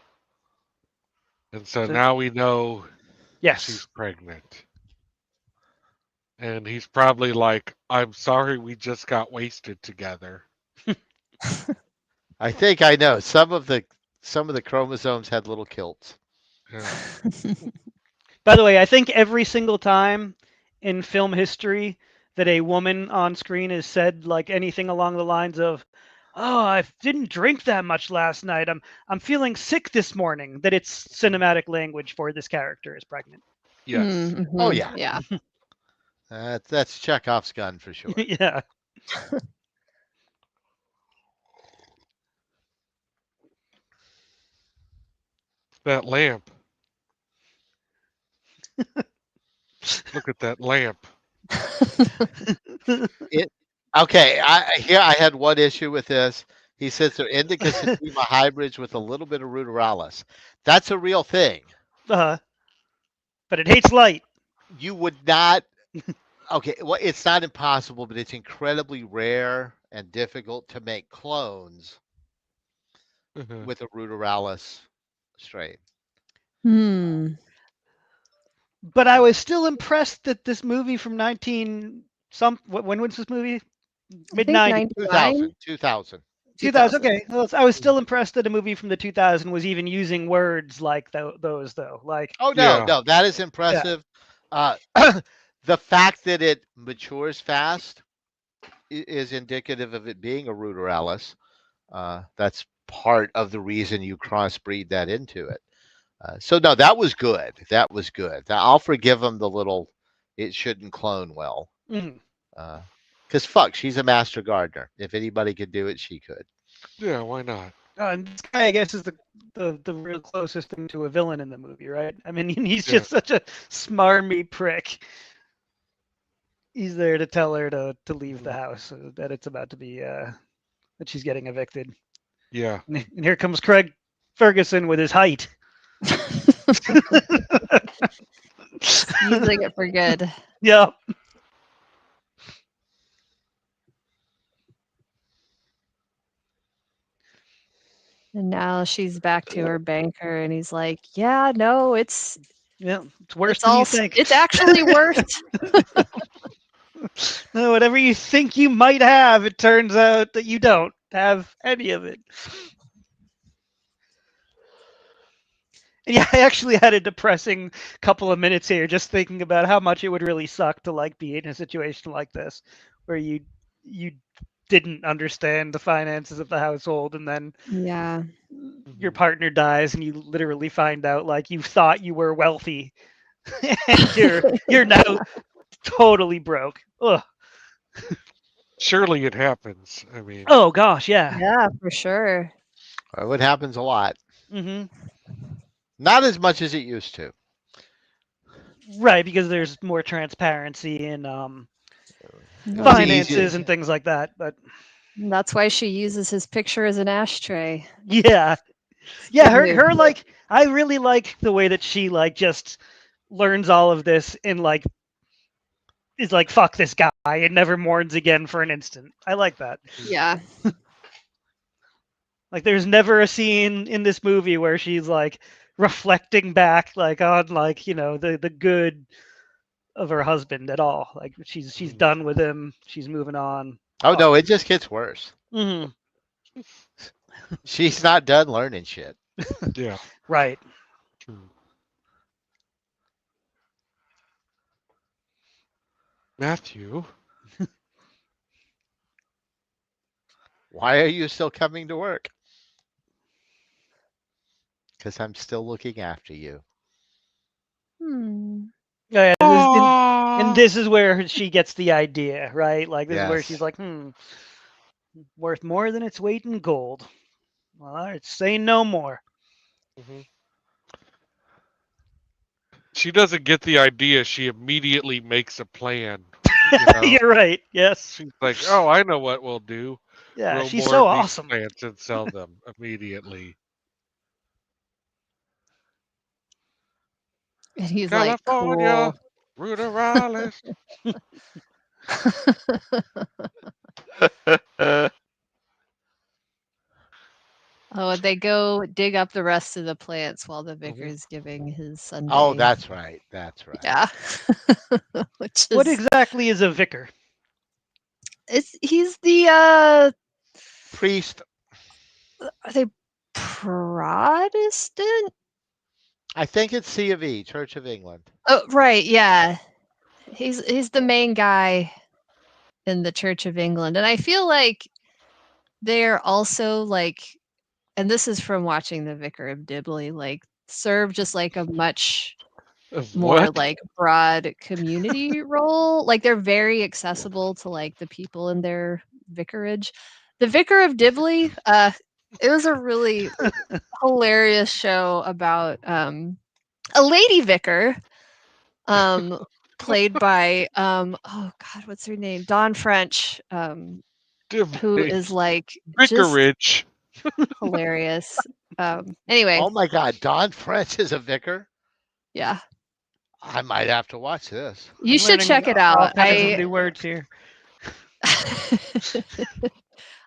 And so So now we know yes. she's pregnant. And he's probably like, I'm sorry we just got wasted together. I think I know. Some of the chromosomes had little kilts. Yeah. By the way, I think every single time in film history that a woman on screen is said like anything along the lines of, "Oh, I didn't drink that much last night. I'm feeling sick this morning," that it's cinematic language for this character is pregnant. Yes. Oh Mhm. yeah, Yeah. that's Chekhov's gun for sure. Yeah. That lamp. Look at that lamp. Okay, I had one issue with this. He says they're indica sativa hybrids with a little bit of ruderalis. That's a real thing. But it hates light. You would not Okay, well, it's not impossible, but it's incredibly rare and difficult to make clones Uh-huh. with a ruderalis strain. Hmm. But I So was still impressed that this movie from 19 some when was this movie? I Mid think 90s. 99, 2000. 2000. 2000. Okay, well, I was still impressed that a movie from the 2000 was even using words like those though. Like, Oh no, Yeah. no, that is yeah. impressive. Uh, the fact that it matures fast is indicative of it being a ruderalis. That's part of the reason you crossbreed that into it. So no, that was good. That was good. I'll forgive him the little. It shouldn't clone well. Mhm. Because fuck, she's a master gardener. If anybody could do it, she could. Yeah, why not? And this guy, I guess, is the real closest thing to a villain in the movie, right? I mean, he's Yeah. just such a smarmy prick. He's there to tell her to leave the Mhm. house, that it's about to be that she's getting evicted. Yeah. And here comes Craig Ferguson with his height. Using it for good. Yeah. And now she's back to her banker, and he's like, "Yeah, no, Yeah. It's worse it's than all you s- think. it's actually worth." Whatever you think you might have, it turns out that you don't have any of it. And yeah, I actually had a depressing couple of minutes here just thinking about how much it would really suck to like be in a situation like this where you didn't understand the finances of the household and then Yeah. your Mhm. partner dies and you literally find out like you thought you were wealthy and you're now totally broke. Ugh. Surely it happens. I mean, Oh gosh, yeah. Yeah, for sure. It happens a lot. Hmm. Not as much as it used to. Right, because there's more transparency in It was Right. easy. finances and things like that. But That's why she uses his picture as an ashtray. yeah, It's a yeah, good her move. like I really like the way that she like just learns all of this and like is like fuck this guy and never mourns again for an instant. I like that. Mhm. Yeah. Like there's never a scene in this movie where she's like reflecting back like on like, the good of her husband at all. Like she's Mhm. done with him. She's moving on. Oh Oh. no, it just gets worse. Hmm. She's not done learning shit. Yeah. Right. True. Matthew. Why are you still coming to work? Because I'm still looking after you. Hmm. Yeah, and Ah. this is where she gets the idea, right? Like this is where she's Yes. like, worth more than its weight in gold. Well, all right, say no more. Mhm. She doesn't get the idea. She immediately makes a plan. You know, You're right. Yes. she's like, "Oh, I know what we'll do. Yeah, Grow she's more so of these awesome. plants and sell them immediately." And he's like, California, "Cool." ruderalis. Oh, and they go dig up the rest of the plants while the Mhm. vicar's giving his Oh, Sunday. that's right. That's right. Yeah. Which What is exactly is a vicar? he's the Priest, are they Protestant? I think it's C of E, Church of England. Oh, right, yeah. He's the main guy in the Church of England. And I feel like they're also like, and this is from watching The Vicar of Dibley, like serve just like a much Of more what? like broad community role. Like they're very accessible to like the people in their vicarage. The Vicar of Dibley, it was a really hilarious show about a lady vicar, um, played by oh god, what's her name? Dawn French, who Dibley. is like just Vicarage. hilarious. Anyway, Oh my God, Don French is a vicar. yeah. I might have to watch this. You I'm should learning check it all out. kinds of new words here.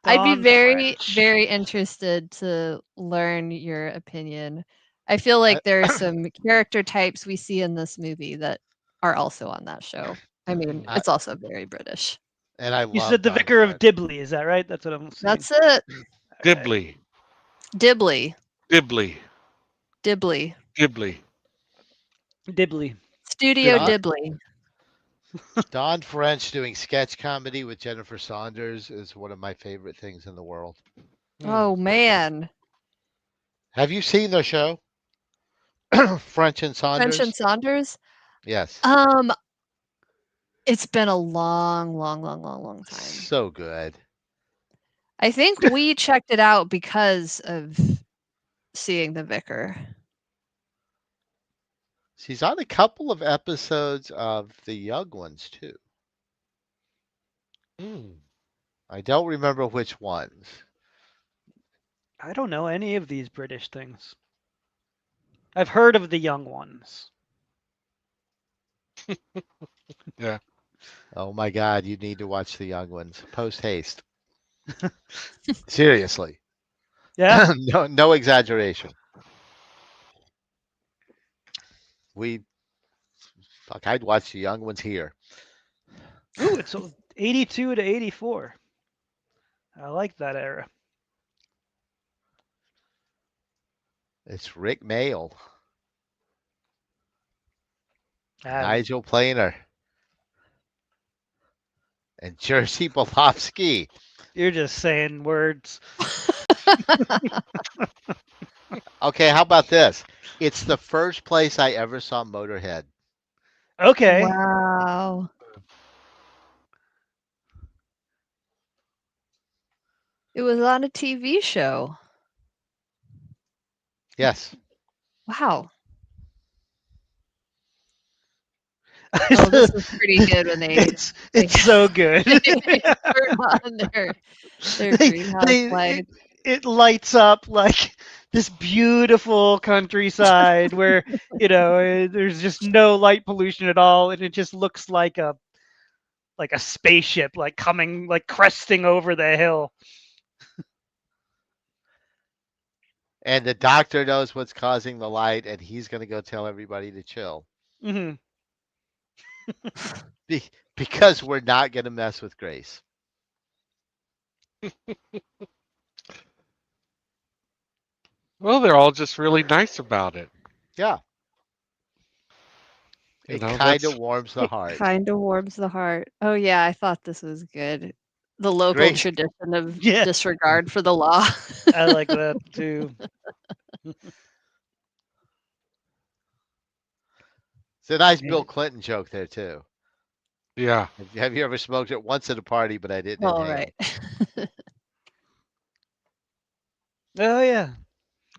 I'd be Dawn very, French. very interested to learn your opinion. I feel I, like there are some character types we see in this movie that are also on that show. I mean, I it's also very British. and I You love said the Don Vicar of French. Dibley, is that right? That's what I'm saying. That's it. All right. Dibley. Dibley. Dibley. Dibley. Dibley. Dibley. Studio Dibley. Dibley. Don French doing sketch comedy with Jennifer Saunders is one of my favorite things in the world. Oh man. Have you seen the show? French and French and Saunders? Saunders? Yes. Um, it's been a long, long, long, long, long time. So good. I think we checked it out because of seeing the vicar. She's on a couple of episodes of The Young Ones too. Mm. I don't remember which ones. I don't know any of these British things. I've heard of the young ones. Yeah. Oh my God, you need to watch The Young Ones. Post haste. Seriously. Yeah. No exaggeration. We fuck, I'd watch The Young Ones here. Ooh, it's 82 to 84. I like that era. It's Rick Mayall, Ah, Nigel Planer, and Jerzy Bolovsky. you're just saying words. Okay, how about this? It's the first place I ever saw Motorhead. Okay. Wow. It was on a TV show. Yes. Wow. Oh, this is pretty good when they it's so good. turn on their greenhouse light. It lights up like this beautiful countryside where there's just no light pollution at all, and it just looks like a spaceship coming cresting over the hill. And the doctor knows what's causing the light, and he's going to go tell everybody to chill. Hmm. Because we're not going to mess with Grace. Well, they're all just really nice about it. Yeah. You It know, kind that's of warms the heart. Kind of warms the heart. Oh yeah, I thought this was good. The local Grace, tradition of Yeah. disregard for the law. I like that too. it's a nice Yeah. Bill Clinton joke there too. yeah. Have you ever smoked it once at a party, but I didn't All inhale? right. Oh yeah.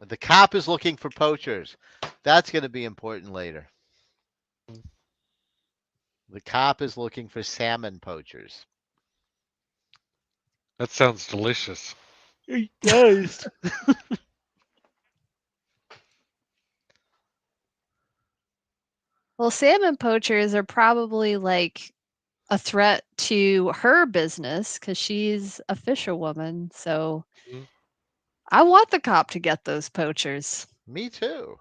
The cop is looking for poachers. That's going to be important later. The cop is looking for salmon poachers. That sounds delicious. It does. Well, salmon poachers are probably like a threat to her business because she's a fisherwoman. So Mhm. I want the cop to get those poachers. Me too.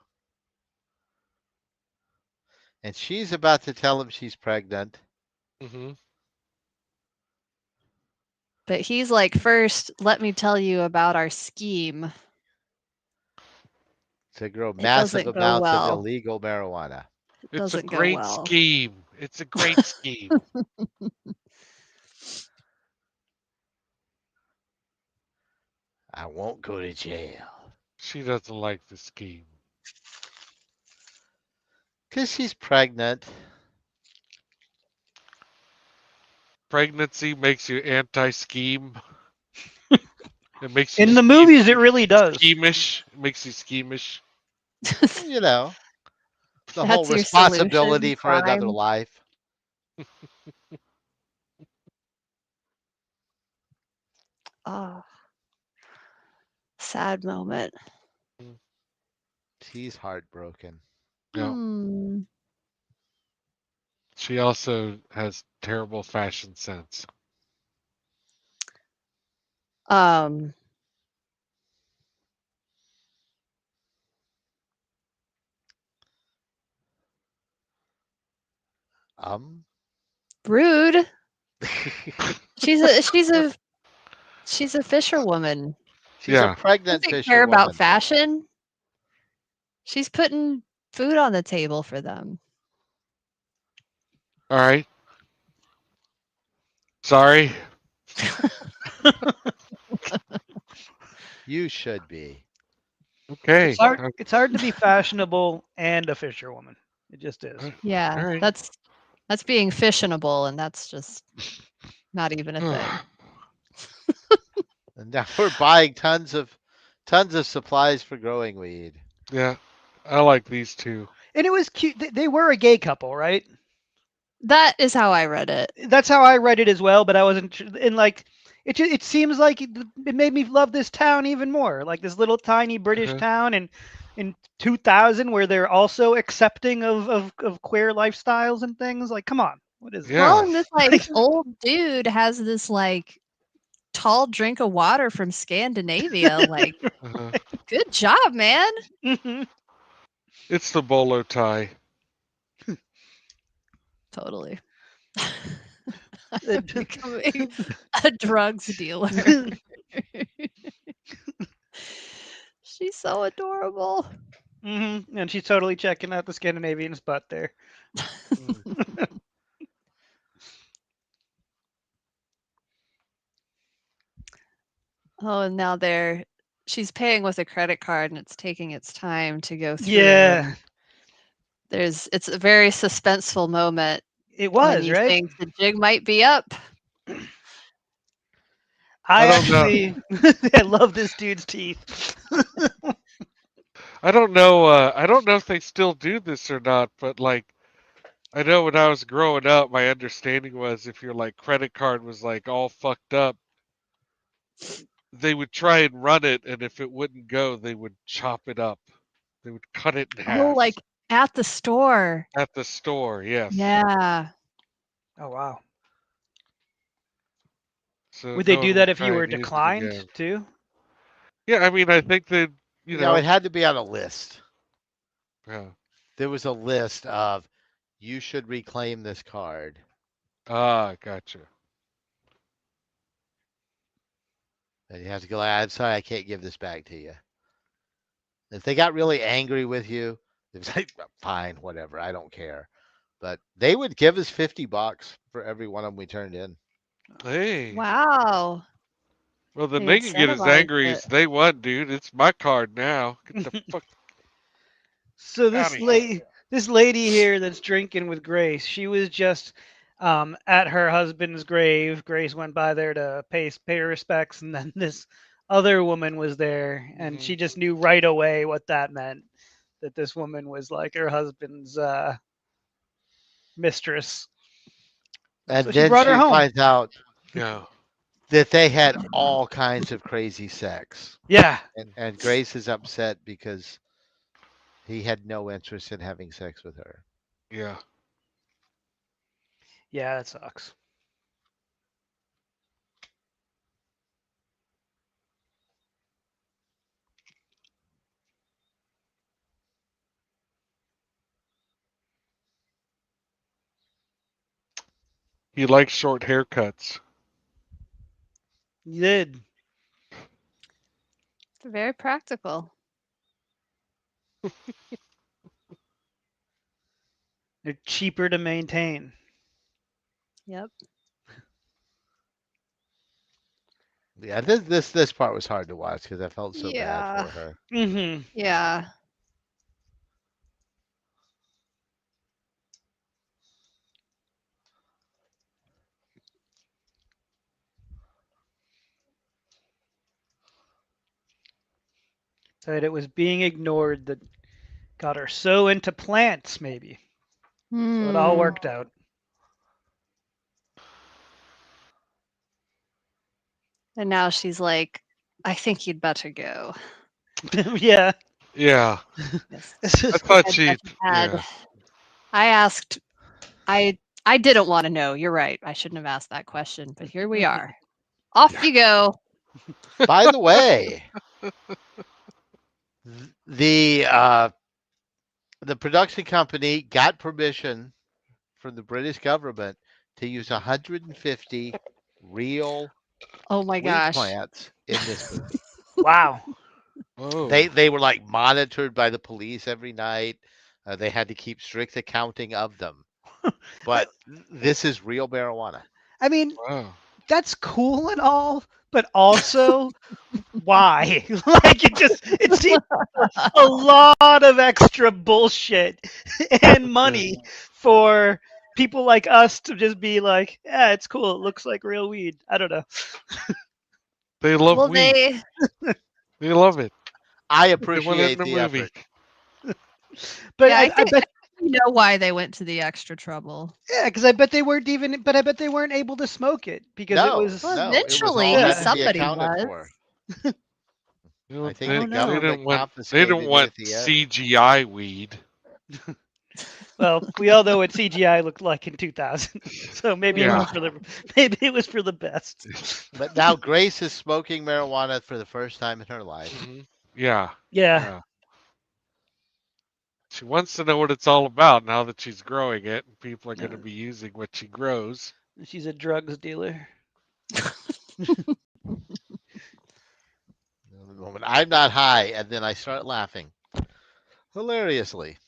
And she's about to tell him she's pregnant. Hmm. But he's like, first, let me tell you about our scheme. To grow It massive doesn't go amounts of well. illegal marijuana. It It's a doesn't go great well. scheme. It's a great scheme. I won't go to jail. She doesn't like the scheme. Because she's pregnant. Pregnancy makes you anti-scheme. It makes you In the movies, it really does. schemish. It makes you schemish. You know, the whole That's your responsibility solution, for another crime. life. Oh, sad moment. She's heartbroken. Yeah. Hmm. She also has terrible fashion sense. Um, Um. rude. She's a fisherwoman. She's a Yeah. pregnant Doesn't care about fisherwoman. fashion. She's putting food on the table for them. All right. Sorry. You should be. Okay. It's hard. It's hard to be fashionable and a fisherwoman. It just is. Yeah, All right. that's being fissionable, and that's just not even a thing. And now we're buying tons of supplies for growing weed. Yeah. I like these two. And it was cute. They were a gay couple, right? That is how I read it. That's how I read it as well. But I wasn't. And like, it seems like it made me love this town even more. Like this little tiny British Uh-huh. town in 2000 where they're also accepting of queer lifestyles and things. Like, come on, what is Yeah. Well, and this like old dude has this like tall drink of water from Scandinavia. Like, Uh-huh. good job, man. this? It's the bolo tie. Totally. Becoming a drugs dealer. She's so adorable. And she's totally checking out the Scandinavian spot there. Oh, and now she's paying with a credit card and it's taking its time to go through. Yeah, It's a very suspenseful moment it when was you right. think the jig might be up. I don't know. actually, I love this dude's teeth. I don't know. I don't know if they still do this or not, but like, I know when I was growing up, my understanding was if your like credit card was like all fucked up, they would try and run it, and if it wouldn't go, they would chop it up. They would cut it in half. Oh, like at the store. At the store, yes. Yeah. Oh wow. So Would they no do one that would if try you were and use it declined again. too? Yeah, I mean, I think that No, it had to be on a list. Yeah. There was a list of you should reclaim this card. Ah, gotcha. And you have to go, I'm sorry, I can't give this back to you. If they got really angry with you, it was like, fine, whatever, I don't care. But they would give us $50 for every one of them we turned in. Hey. Wow. Well, then They they can get as incentivized angry it. as they want, dude. It's my card now. Get the fuck So out of here. this lady here that's drinking with Grace, she was just at her husband's grave. Grace went by there to pay her respects, and then this other woman was there, and she just knew right away what that meant. That this woman was like her husband's mistress. And So she then brought her she home. finds out Yeah. that they had all kinds of crazy sex. Yeah. And Grace is upset because he had no interest in having sex with her. Yeah. Yeah, that sucks. He likes short haircuts. You did. It's very practical. They're cheaper to maintain. Yep. Yeah, this part was hard to watch because I felt so bad for her. Mm-hmm. Yeah. That it was being ignored that got her so into plants, maybe. So it all Hmm. worked out. And now she's like, I think you'd better go. Yeah. Yeah. Yes. This I is thought I she. bet you had. Yeah. I asked, I I didn't want to know. You're right. I shouldn't have asked that question, but here we are. Off you go. By the way, the the production company got permission from the British government to use 150 real Oh my weed gosh. plants in this movie. Wow. Whoa. They were like monitored by the police every night. They had to keep strict accounting of them. I, But this is real marijuana. I mean, Wow. that's cool and all, but also why? Like it seems a lot of extra bullshit and Yeah. money for people like us to just be like, yeah, it's cool. It looks like real weed. I don't know. They love Well, weed. they They love it. I They want it in appreciate a the movie. effort. But yeah, I bet you know why they went to the extra trouble. yeah, because I bet they weren't even. But I bet they weren't able to smoke it because it No, Well, was. no, it was all eventually had to Yeah. be somebody accounted was. for. You know, I think Oh the no. government they didn't confiscated it want at the end. CGI weed. Well, we all know what CGI looked like in 2000, so maybe it Yeah. was for the maybe it was for the best. But now Grace is smoking marijuana for the first time in her life. hmm Yeah. Yeah, Yeah. She wants to know what it's all about now that she's growing it, and people are going to yeah. be using what she grows. She's a drugs dealer. The moment I'm not high, and then I start laughing hilariously.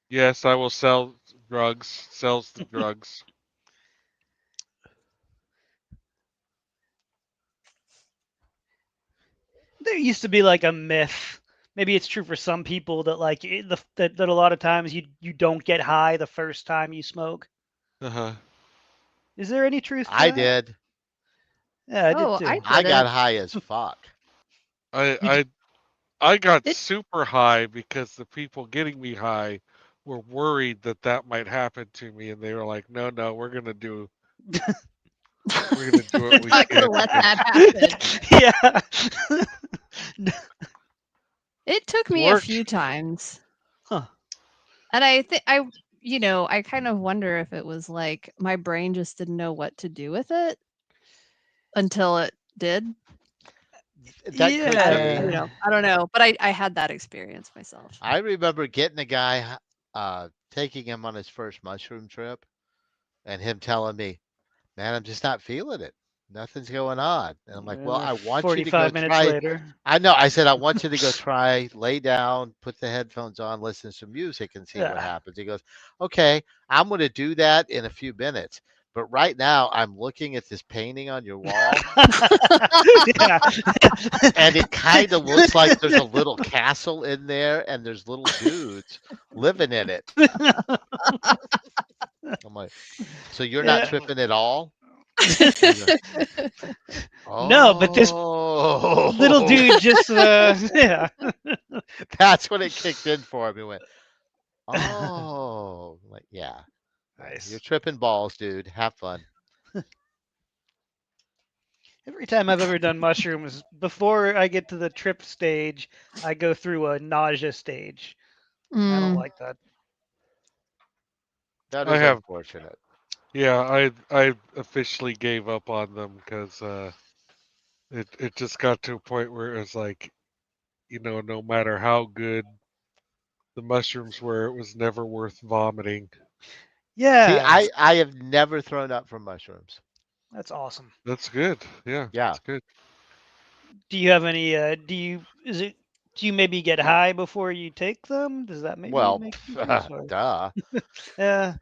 Yes, I will sell drugs. Sells the drugs. There used to be like a myth. Maybe it's true for some people that like that a lot of times you don't get high the first time you smoke. Uh huh. Is there any truth to I that? did. Yeah, I did Oh, I too. I got didn't. high as fuck. I You, I I got It super high because the people getting me high were worried that that might happen to me, and they were like, "No, no, we're gonna do what they're we not can." gonna let that happen. yeah. It took It me a worked. few times. Huh. And I kind of wonder if it was like my brain just didn't know what to do with it until it did. That could be. Yeah. I don't know, but I had that experience myself. I remember getting a guy, taking him on his first mushroom trip, and him telling me, "Man, I'm just not feeling it. Nothing's going on." And I'm like, "Well, I want you to go 45 minutes try." later. I know. I said, "I want you to go try, lay down, put the headphones on, listen to some music, and see what Yeah. happens." He goes, "Okay, I'm going to do that in a few minutes. But right now, I'm looking at this painting on your wall, Yeah. and it kind of looks like there's a little castle in there, and there's little dudes living in it." I'm like, "So you're not Yeah. tripping at all?" He goes, No, but this little "Oh." dude just yeah. That's when it kicked in for him. He went, "Oh." I'm like, yeah, you're Nice. tripping balls, dude. Have fun. Every time I've ever done mushrooms, before I get to the trip stage, I go through a nausea stage. I don't Mm. like that. That I is have, unfortunate. yeah, I officially gave up on them because it just got to a point where it was like, no matter how good the mushrooms were, it was never worth vomiting. See, Yeah, I have never thrown up from mushrooms. that's awesome. That's good. Yeah, Yeah. that's good. Do you have any? Do you maybe get high before you take them? Does that maybe Well, make a difference? Or duh. yeah,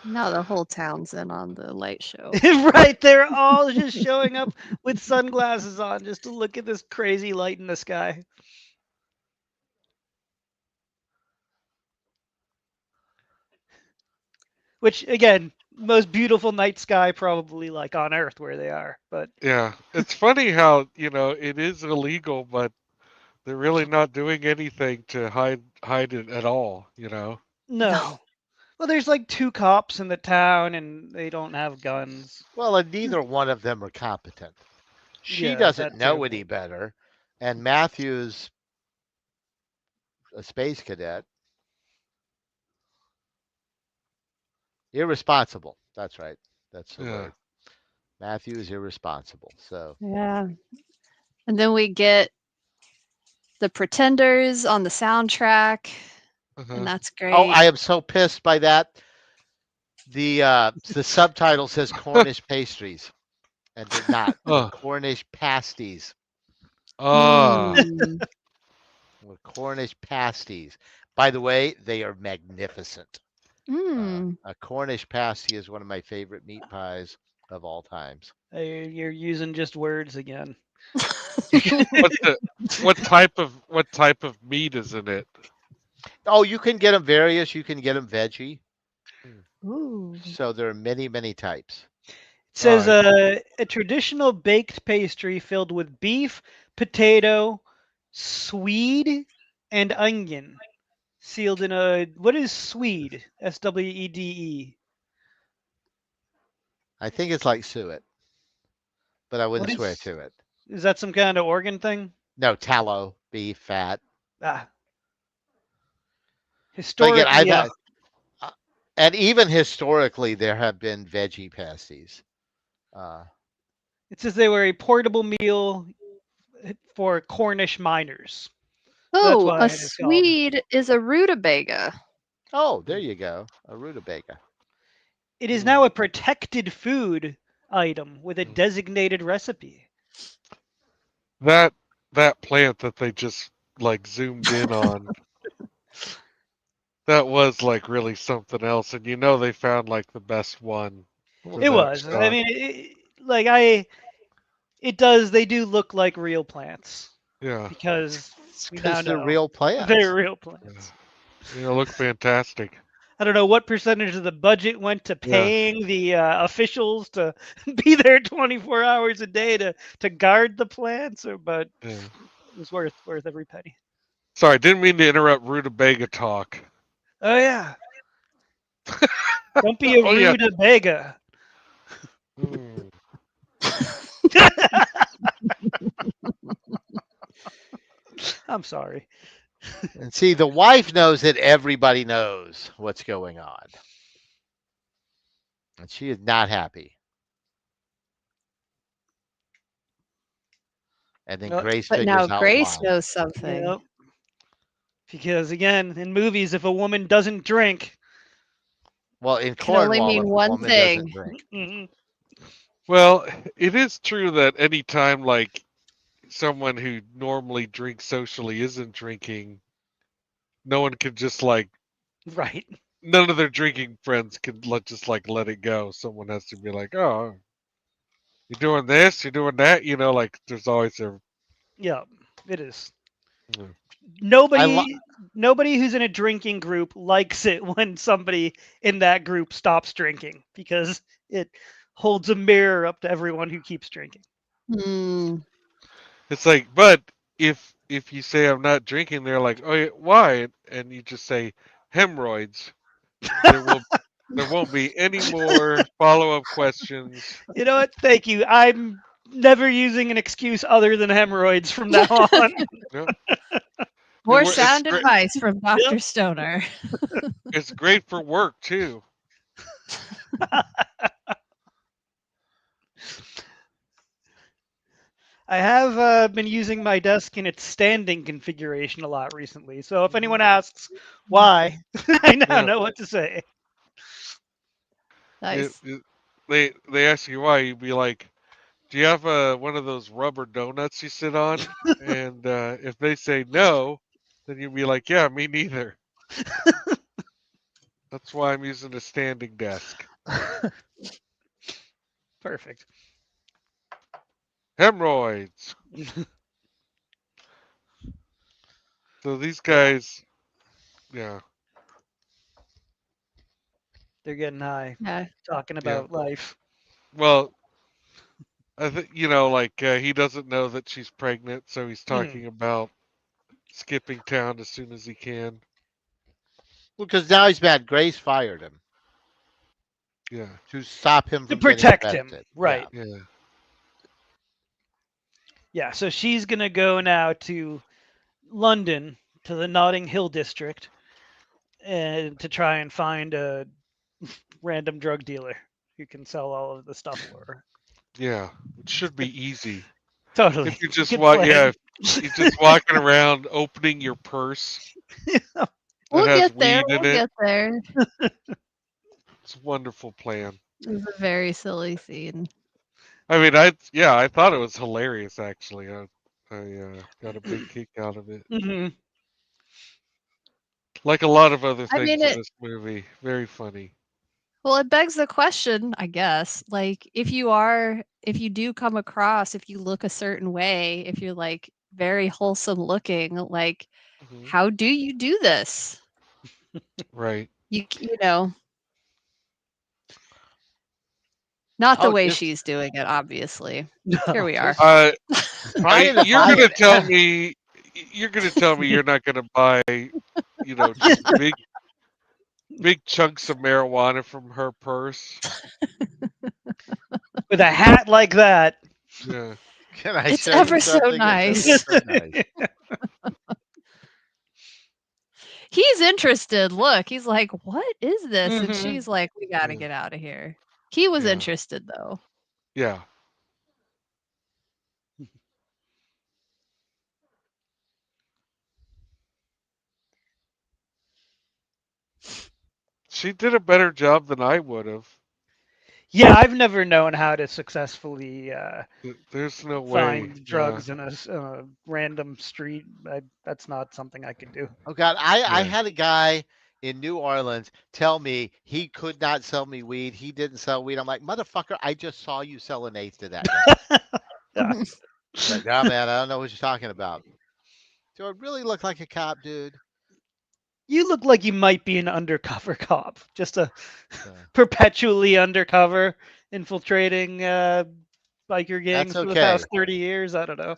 Now the whole town's in on the light show. right. They're all just showing up with sunglasses on just to look at this crazy light in the sky. Which again, most beautiful night sky probably like on Earth where they are. But Yeah, it's funny how it is illegal, but they're really not doing anything to hide it at all. no. No. Well, there's like two cops in the town, and they don't have guns. Well, and neither one of them are competent. She Yeah, doesn't that know too. any better, and Matthew's a space cadet. Irresponsible. That's right. That's the Yeah. word. Matthew is irresponsible. So Yeah. And then we get the Pretenders on the soundtrack, and Uh-huh. that's oh, great. I am so pissed by that. The subtitle says Cornish pastries, and they're not. They're Oh. Cornish pasties. Ah. Hmm. They're Cornish pasties. By the way, they are magnificent. Hmm. A Cornish pasty is one of my favorite meat pies of all times. You're using just words again. What the what type of meat is in it? Oh, you can get them various. You can get them veggie. Hmm. Ooh. So there are many, many types. It All says right. a traditional baked pastry filled with beef, potato, swede, and onion, sealed in a what is swede? SWEDE. I think it's like suet, but I What wouldn't swear is to it. is that some kind of organ thing? No, tallow, beef, fat. Ah, But again, historically, yeah. and even historically, there have been veggie pasties. Uh, It says they were a portable meal for Cornish miners. So that's Oh, why a it is called. Swede is a rutabaga. oh, there you go, a rutabaga. It is Mm, now a protected food item with a mm. designated recipe. That that plant that they just like zoomed in on, that was like really something else, and you know they found like the best one Well, for It that was. I shot. mean, like I, it does. They do look like real plants Yeah. because it's we now because they're know real they're plants. real Yeah. plants. They look fantastic. I don't know what percentage of the budget went to Yeah. paying the officials to be there 24 hours a day to guard the plants, but Yeah. it was worth every penny. Sorry, didn't mean to interrupt rutabaga talk. Oh yeah, don't be a Oh yeah. rutabaga. Mm. I'm sorry. And see, the wife knows that everybody knows what's going on, and she is not happy. And then Well, Grace But now figures out Grace why. knows something. yep. Because again, in movies, if a woman doesn't drink, Well, in Can only Cornwall, mean if a one woman doesn't thing. drink, mhm, Well, it is true that anytime like someone who normally drinks socially isn't drinking, no one can just like right? none of their drinking friends can just like let it go. Someone has to be like, "Oh, you're doing this, you're doing that." You know, like there's always a. Yeah, it is. Mm. I lo- Nobody who's in a drinking group likes it when somebody in that group stops drinking because it holds a mirror up to everyone who keeps drinking. Hmm. It's like, but if you say I'm not drinking, they're like, "Oh, yeah, why?" And you just say hemorrhoids. There will there won't be any more follow-up questions. You know what? Thank you. I'm never using an excuse other than hemorrhoids from now on. Yep. More It's sound great. advice from Yep. Dr. Stoner. It's great for work too. I have been using my desk in its standing configuration a lot recently. So if Mhm. anyone asks why, I now Yeah. know what to say. It, Nice. it, they ask you why, you'd be like, "Do you have one of those rubber donuts you sit on?" And if they say no, then you'd be like, "Yeah, me neither. That's why I'm using a standing desk." Perfect. Hemorrhoids. So these guys, yeah, They're getting high, Yeah. talking yeah. about life. Well, I think like he doesn't know that she's pregnant, so he's Mhm. talking about skipping town as soon as he can. because now he's mad. Grace fired him Yeah, to stop him To from getting the protect him, benefit. Yeah. right? yeah. Yeah. So she's gonna go now to London, to the Notting Hill district, and to try and find a random drug dealer who can sell all of the stuff for her. Yeah, it should be easy. Totally. If you just Good walk, yeah, plan. if you're just walking around opening your purse that We'll has get there. weed in We'll it. get there. It's a wonderful plan. It's a very silly scene. I mean, I thought it was hilarious actually. I got a big kick out of it. Hmm. Like a lot of other I mean, things in this movie, very funny. well, it begs the question, I guess. Like, if you do come across, if you look a certain way, if you're like very wholesome looking, like, Hmm. how do you do this? Right. You know, not the Oh, way just she's doing it, obviously. Here No. we are. just Uh, trying to you're buy gonna tell it. me, you're gonna tell me you're not gonna buy, just big chunks of marijuana from her purse. With a hat like that. Yeah. Can I It's show you ever so something? It's ever nice. so nice. He's interested. Look, he's like, "What is this?" And Hmm. she's like, "We got to Yeah. get out of here." He was Yeah. interested though. Yeah. She did a better job than I would have. Yeah, I've never known how to successfully There's no way. find Yeah. drugs in a random street. That's not something I could do. Oh God, I Yeah. had a guy in New Orleans tell me he could not sell me weed. He didn't sell weed. I'm like, motherfucker, I just saw you sell an eighth to that guy. Yeah. Like, nah, man, I don't know what you're talking about. Do I really look like a cop, dude? You look like you might be an undercover cop, just a So, perpetually undercover, infiltrating biker that's gangs for the past okay. 30 years. I don't know.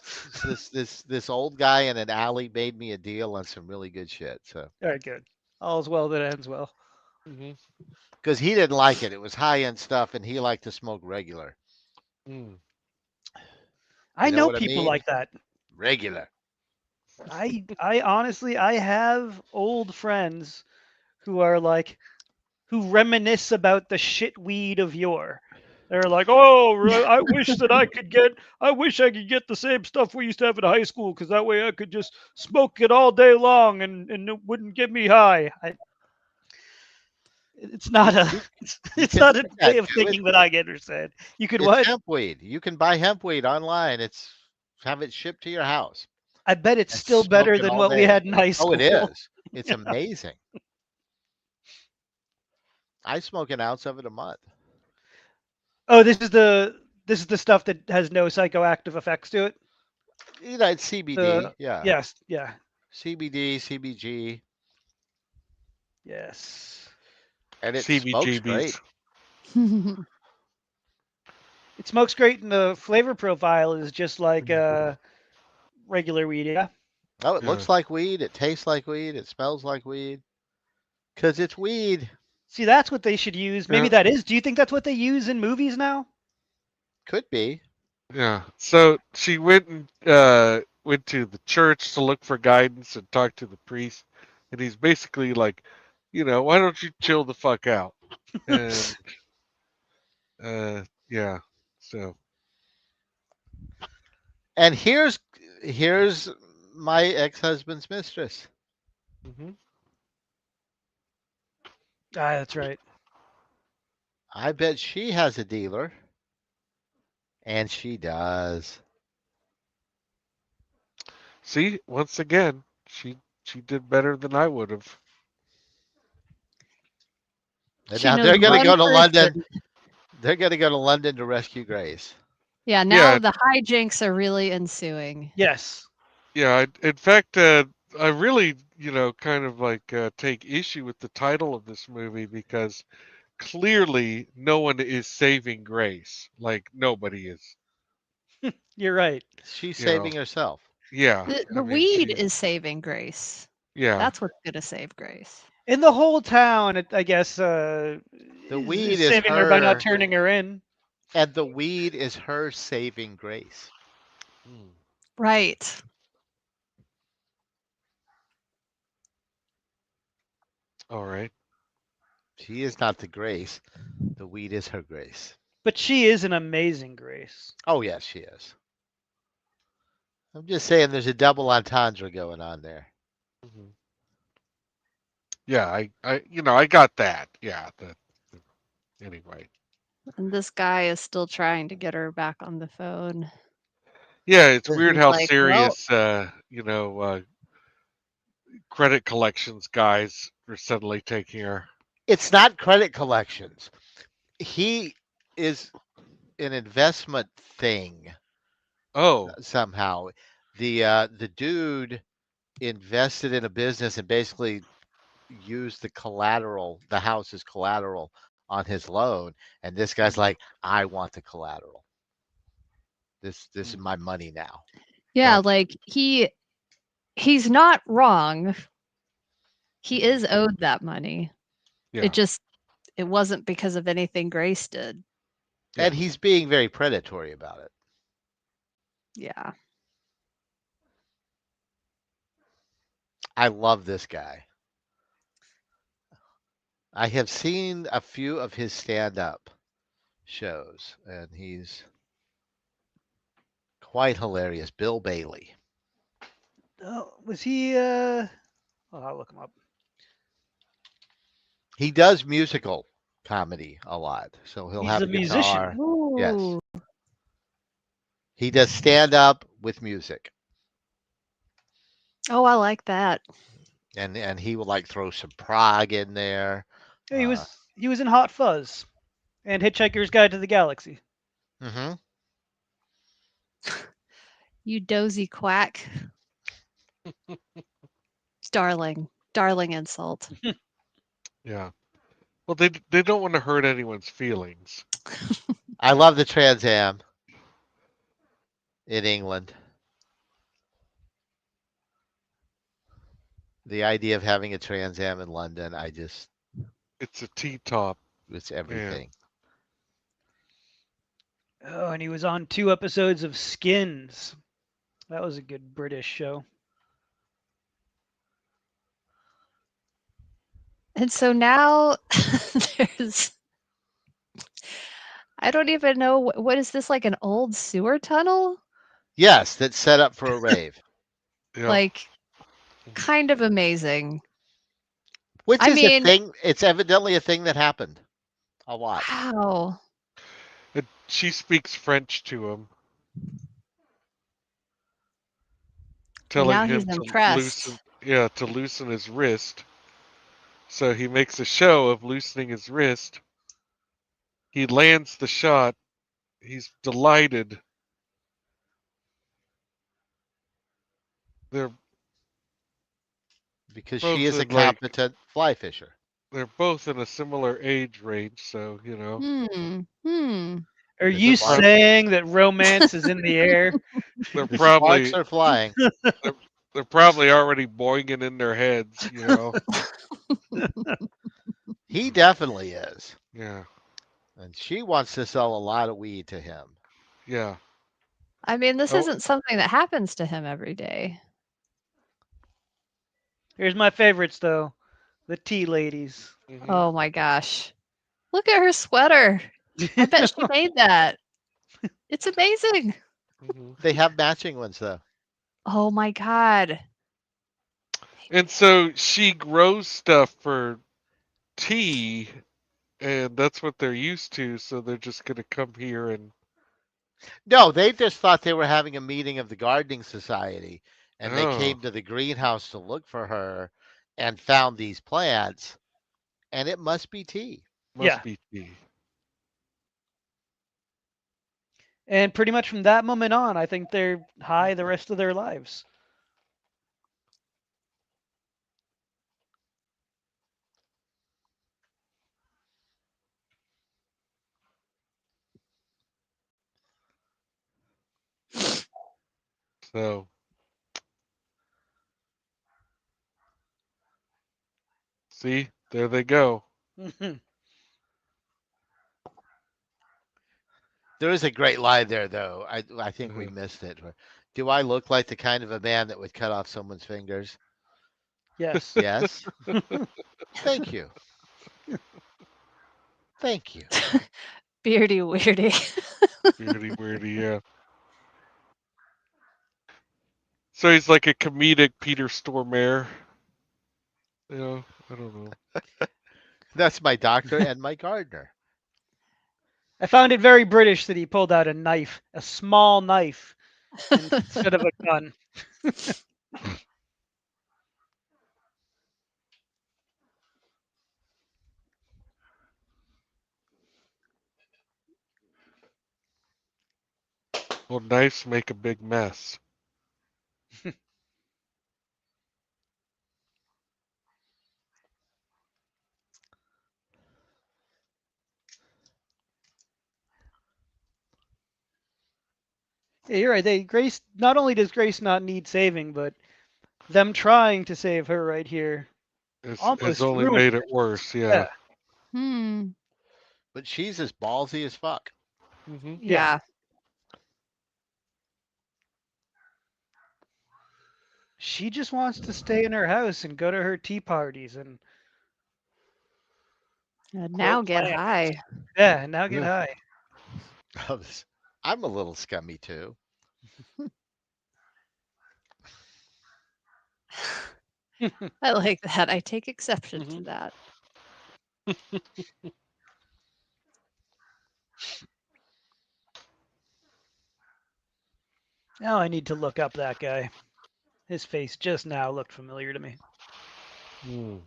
This old guy in an alley made me a deal on some really good shit. So All right, good. All's well that ends well. Hmm. because he didn't like it, it was high end stuff, and he liked to smoke regular. Mm. I You know know what I people mean? like that. Regular. I honestly I have old friends who are like who reminisce about the shit weed of yore. They're like, "Oh, I wish I could get the same stuff we used to have in high school because that way I could just smoke it all day long and it wouldn't get me high." It's not You a you you it's can not a do way that, of do it. thinking that I get understand. You could It's what? hemp weed. You can buy hemp weed online. It's have it shipped to your house I bet it's and still smoke better it than all what we day. had in high Oh, it school. is. It's amazing. I smoke an ounce of it a month. Oh, this is the stuff that has no psychoactive effects to it. You know, it's CBD. The Yeah, yes, yeah, CBD, CBG, yes. and it smokes great. CBGBs. It smokes great, and the flavor profile is just like Mm. regular weed. Yeah. Oh, it Yeah. looks like weed. It tastes like weed. It smells like weed. Cause it's weed. See, that's what they should use. Maybe Yeah. that is. Do you think that's what they use in movies now? Could be. Yeah. So she went to the church to look for guidance and talk to the priest, and he's basically like, why don't you chill the fuck out? And yeah. So And here's my ex-husband's mistress. hmm Ah, that's right. I bet she has a dealer, and she does. see, once again, she did better than I would have. And She now knows they're going to one go to London. person. They're going to go to London to rescue Grace. Yeah, now Yeah. the hijinks are really ensuing. Yes. Yeah. In fact, I really, kind of like take issue with the title of this movie because clearly no one is saving Grace. Like nobody is. You're right. She's You know. saving herself. Yeah. The I mean, weed is saving Grace. yeah. That's what's gonna save Grace. In the whole town, I guess, The is weed is saving her by not her, turning her in. and the weed is her saving Grace. Mm. Right. All right. She is not the Grace. The weed is her grace. But she is an amazing Grace. Oh yes, she is. I'm just saying, there's a double entendre going on there. Mhm. Yeah, I got that. Yeah, that. Anyway. And this guy is still trying to get her back on the phone. Yeah, it's weird He's how like, well, serious, credit collections guys are suddenly taking her. It's not credit collections. He is an investment thing Oh, somehow. The dude invested in a business and basically used the collateral, the house as collateral on his loan. And this guy's like, I want the collateral. This is my money now. yeah, Don't like he's not wrong. He is owed that money. yeah. It wasn't because of anything Grace did. Yeah. And he's being very predatory about it. Yeah. I love this guy. I have seen a few of his stand-up shows, and he's quite hilarious. Bill Bailey. Oh, was he? I'll look him up. He does musical comedy a lot, so he'll He's have a a musician. guitar. Yes, Ooh. he does stand-up with music, Oh, I like that. and he will like throw some prog in there. Yeah, he was in Hot Fuzz and Hitchhiker's Guide to the Galaxy. Hmm. You dozy quack. Darling. Darling insult. Yeah. Well, they don't want to hurt anyone's feelings. I love the Trans Am in England. The idea of having a Trans Am in London, It's a T-top, it's man. everything. Oh, and he was on 2 episodes of Skins. That was a good British show. And so now there's I don't even know what is this, like an old sewer tunnel? Yes, that's set up for a rave, Yep. Like kind of amazing. which I is a mean, thing. It's evidently a thing that happened a lot. wow. And she speaks French to him, telling Now he's him to impressed. loosen his wrist. So he makes a show of loosening his wrist. He lands the shot. He's delighted. They're Because she both is a in like competent fly fisher. they're both in a similar age range, so Hmm. Are If you sparks, saying that romance is in the air? they're if sparks probably are flying, they're, they're probably already boinging in their heads, he definitely is. Yeah, And she wants to sell a lot of weed to him. yeah. I mean, this Oh, isn't something that happens to him every day. Here's my favorites, though. The tea ladies. mhm, Oh my gosh. Look at her sweater. I bet she made that. It's amazing. mhm. They have matching ones though. Oh my god. And so she grows stuff for tea, and that's what they're used to. So they're just gonna come here and No, they just thought they were having a meeting of the gardening society, and they oh, came to the greenhouse to look for her and found these plants, and it must be tea. Yeah. must be tea. And pretty much from that moment on, I think they're high the rest of their lives. So see, there they go. There is a great line there though. I think we Uh, missed it. Do I look like the kind of a man that would cut off someone's fingers? Yes. Yes. Thank you. Thank you. Beardy weirdy. Weirdy, weirdy, yeah. So he's like a comedic Peter Stormare. You know, I don't know. That's my doctor and my gardener. I found it very British that he pulled out a knife, a small knife, instead of a gun. Well, knives make a big mess. Yeah, you're right. Grace, not only does Grace not need saving, but them trying to save her right here Has almost only ruined made her. it worse, yeah. Yeah, Hmm. But she's as ballsy as fuck. Hmm. yeah. Yeah. She just wants to stay in her house and go to her tea parties and grow Now get plants. high. Yeah, and now get Yeah. high. I'm a little scummy too. I like that. I take exception to Hmm. that. Now I need to look up that guy. His face just now looked familiar to me. Mm.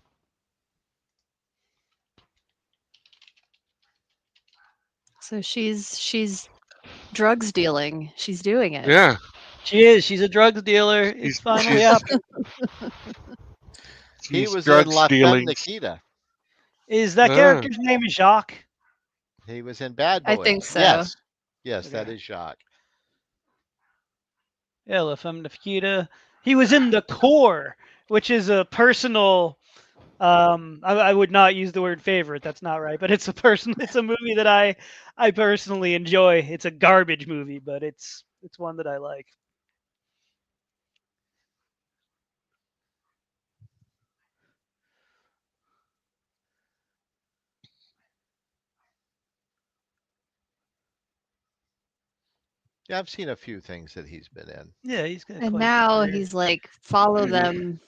So she's drugs dealing. She's doing it. Yeah. She is. She's a drugs dealer. It's She's finally she's happened. He she's was in drug La Femme stealing. Nikita. Is that Ah. character's name Jacques? He was in Bad I think Boys. so. Yes. Yes, that Okay. is Jacques. Yeah, La Femme Nikita. He was in The Core, which is a personal. I would not use the word favorite. That's not right, but it's a person. It's a movie that I personally enjoy. It's a garbage movie, but it's one that I like. Yeah, I've seen a few things that he's been in. Yeah, he's got And quite the now career. he's like, follow them.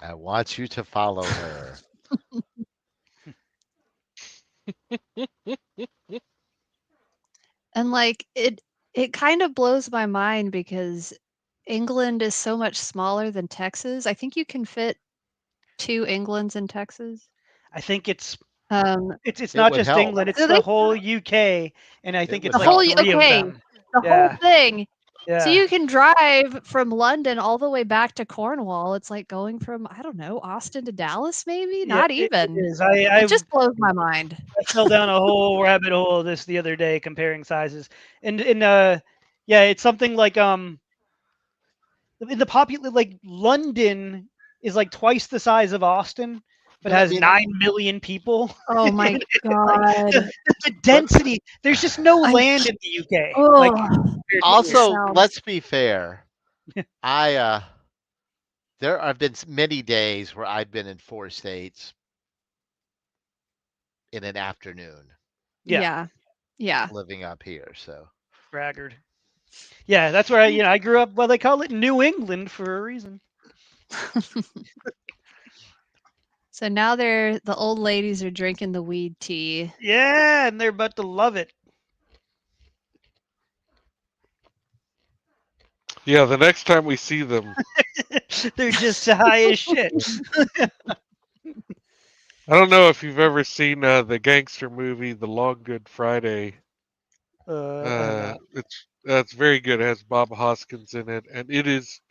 I want you to follow her. And like it kind of blows my mind because England is so much smaller than Texas. I think you can fit 2 Englands in Texas. I think Um, it's It not would just help. England. It's do the they? whole UK, and I It think would it's The like whole help. three of okay, them. the whole Yeah, thing. So yeah. you can drive from London all the way back to Cornwall. It's like going from, I don't know, Austin to Dallas maybe? Yeah, Not it even. is. I It I just blows my mind. I fell down a whole rabbit hole this the other day comparing sizes, and yeah, it's something like in the popular like London is like twice the size of Austin, but But I has mean, 9 million people. Oh my Like god. the but density. There's just no I land in the UK. Like oh, compared to it here. just also, sounds let's be fair. I there have been many days where I've been in 4 states in an afternoon Yeah, yeah. Yeah. living up here. So braggart. Yeah, that's where I grew up. Well, they call it New England for a reason. So now the old ladies are drinking the weed tea. Yeah, and they're about to love it. Yeah, the next time we see them, They're just high as shit. I don't know if you've ever seen the gangster movie The Long Good Friday. I have not. That's very good. It has Bob Hoskins in it, and it is,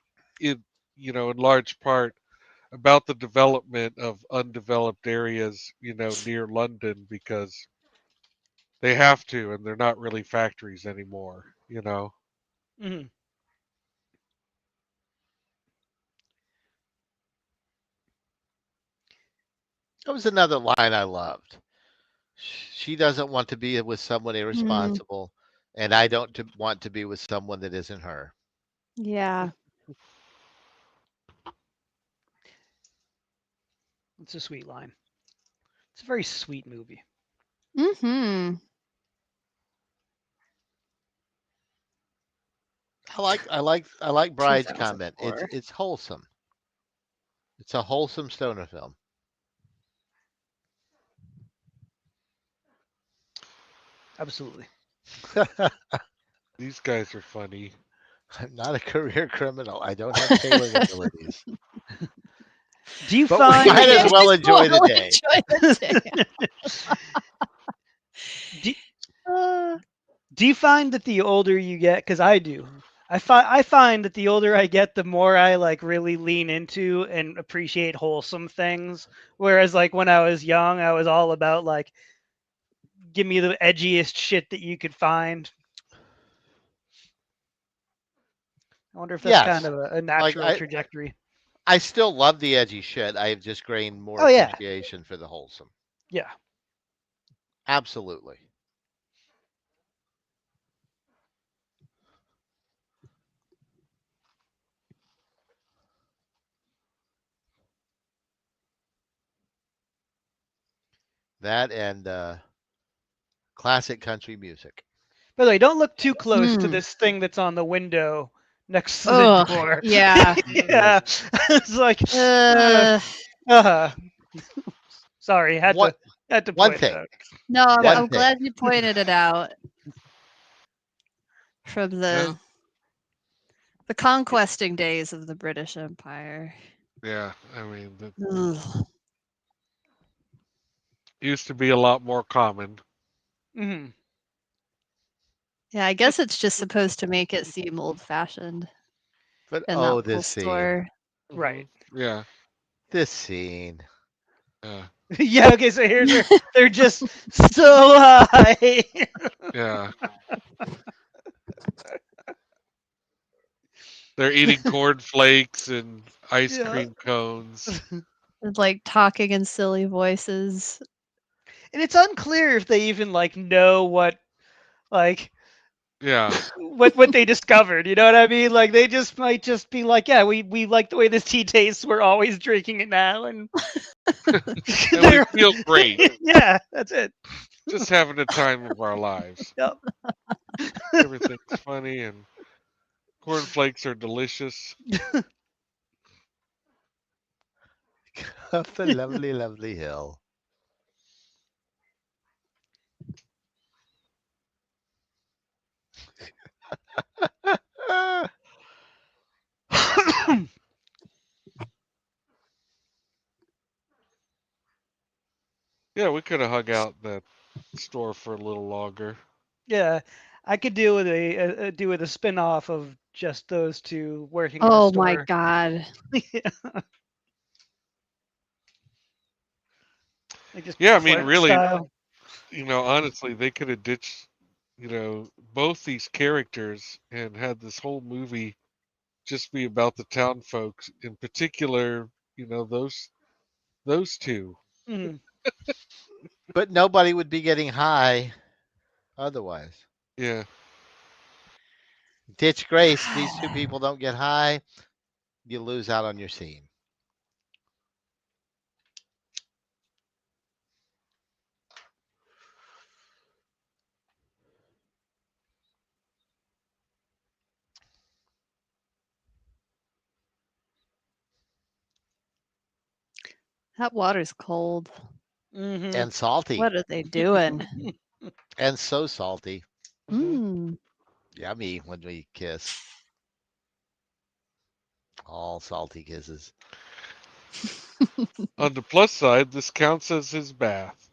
it in large part about the development of undeveloped areas, near London because they have to, and they're not really factories anymore. Mhm. that was another line I loved. She doesn't want to be with someone Mm, irresponsible, and I don't want to be with someone that isn't her. yeah. It's a sweet line. It's a very sweet movie. Mm-hmm. I like Bride's comment. It's 2004. it's wholesome. It's a wholesome stoner film. Absolutely. These guys are funny. I'm not a career criminal. I don't have tailoring abilities. Do you But we find might as that well enjoy the day. Enjoy the do, day. Uh, do you find that the older you get, because I do, I find that the older I get, the more I like really lean into and appreciate wholesome things. Whereas like when I was young, I was all about like give me the edgiest shit that you could find. I wonder if that's kind Yes. of a Like natural trajectory. I still love the edgy shit. I have just gained more Oh yeah, appreciation for the wholesome. yeah. Absolutely. That and classic country music. By the way, don't look too close to mm. this thing that's on the window next to the Ugh, door. yeah. Yeah, it's like, Uh, uh, sorry, had What to one point it thing. out. no, I'm, Yeah. One I'm thing. glad you pointed it out from Yeah. the conquesting days of the British Empire. Yeah. I mean, that Ugh. used to be a lot more common. Hmm. Yeah, I guess it's just supposed to make it seem old-fashioned But in that oh, little this scene. store. Right. Yeah. This scene. Yeah. Yeah. Okay. So here's where they're just so high. Yeah. They're eating cornflakes and ice Yeah. cream cones. With, like, talking in silly voices. And it's unclear if they even like know what like Yeah. what they discovered. You know what I mean? Like they just might just be like, yeah, we like the way this tea tastes. We're always drinking it now, and And we feel great. yeah, that's it. Just having the time of our lives. Yep. Everything's funny and cornflakes are delicious. Up the lovely, lovely hill. Ah, Yeah, we could have hung out in that store for a little longer. Yeah, I could do with a spin-off of just those two working in a Oh my store. god. Like just Yeah, I mean, Flint really, style. honestly, they could have ditched, both these characters and had this whole movie just be about the town folks, in particular, those two. Mhm. but nobody would be getting high otherwise. Yeah. Ditch Grace, these two people don't get high, you lose out on your scene. That water's cold. Mhm. And salty. What are they doing? And so salty. Hmm. Mm. Yummy when we kiss. All salty kisses. On the plus side, this counts as his bath.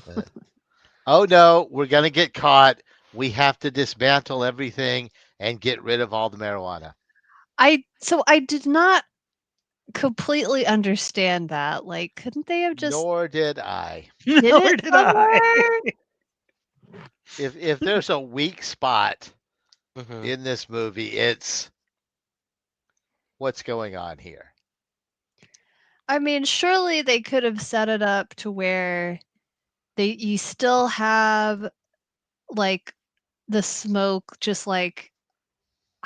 Uh, oh no, we're going to get caught. We have to dismantle everything and get rid of all the marijuana. I did not completely understand that. Like, couldn't they have just Nor did I. hid Nor it did I. somewhere? If there's a weak spot Uh-huh. in this movie, it's what's going on here. I mean, surely they could have set it up to where you still have like the smoke just like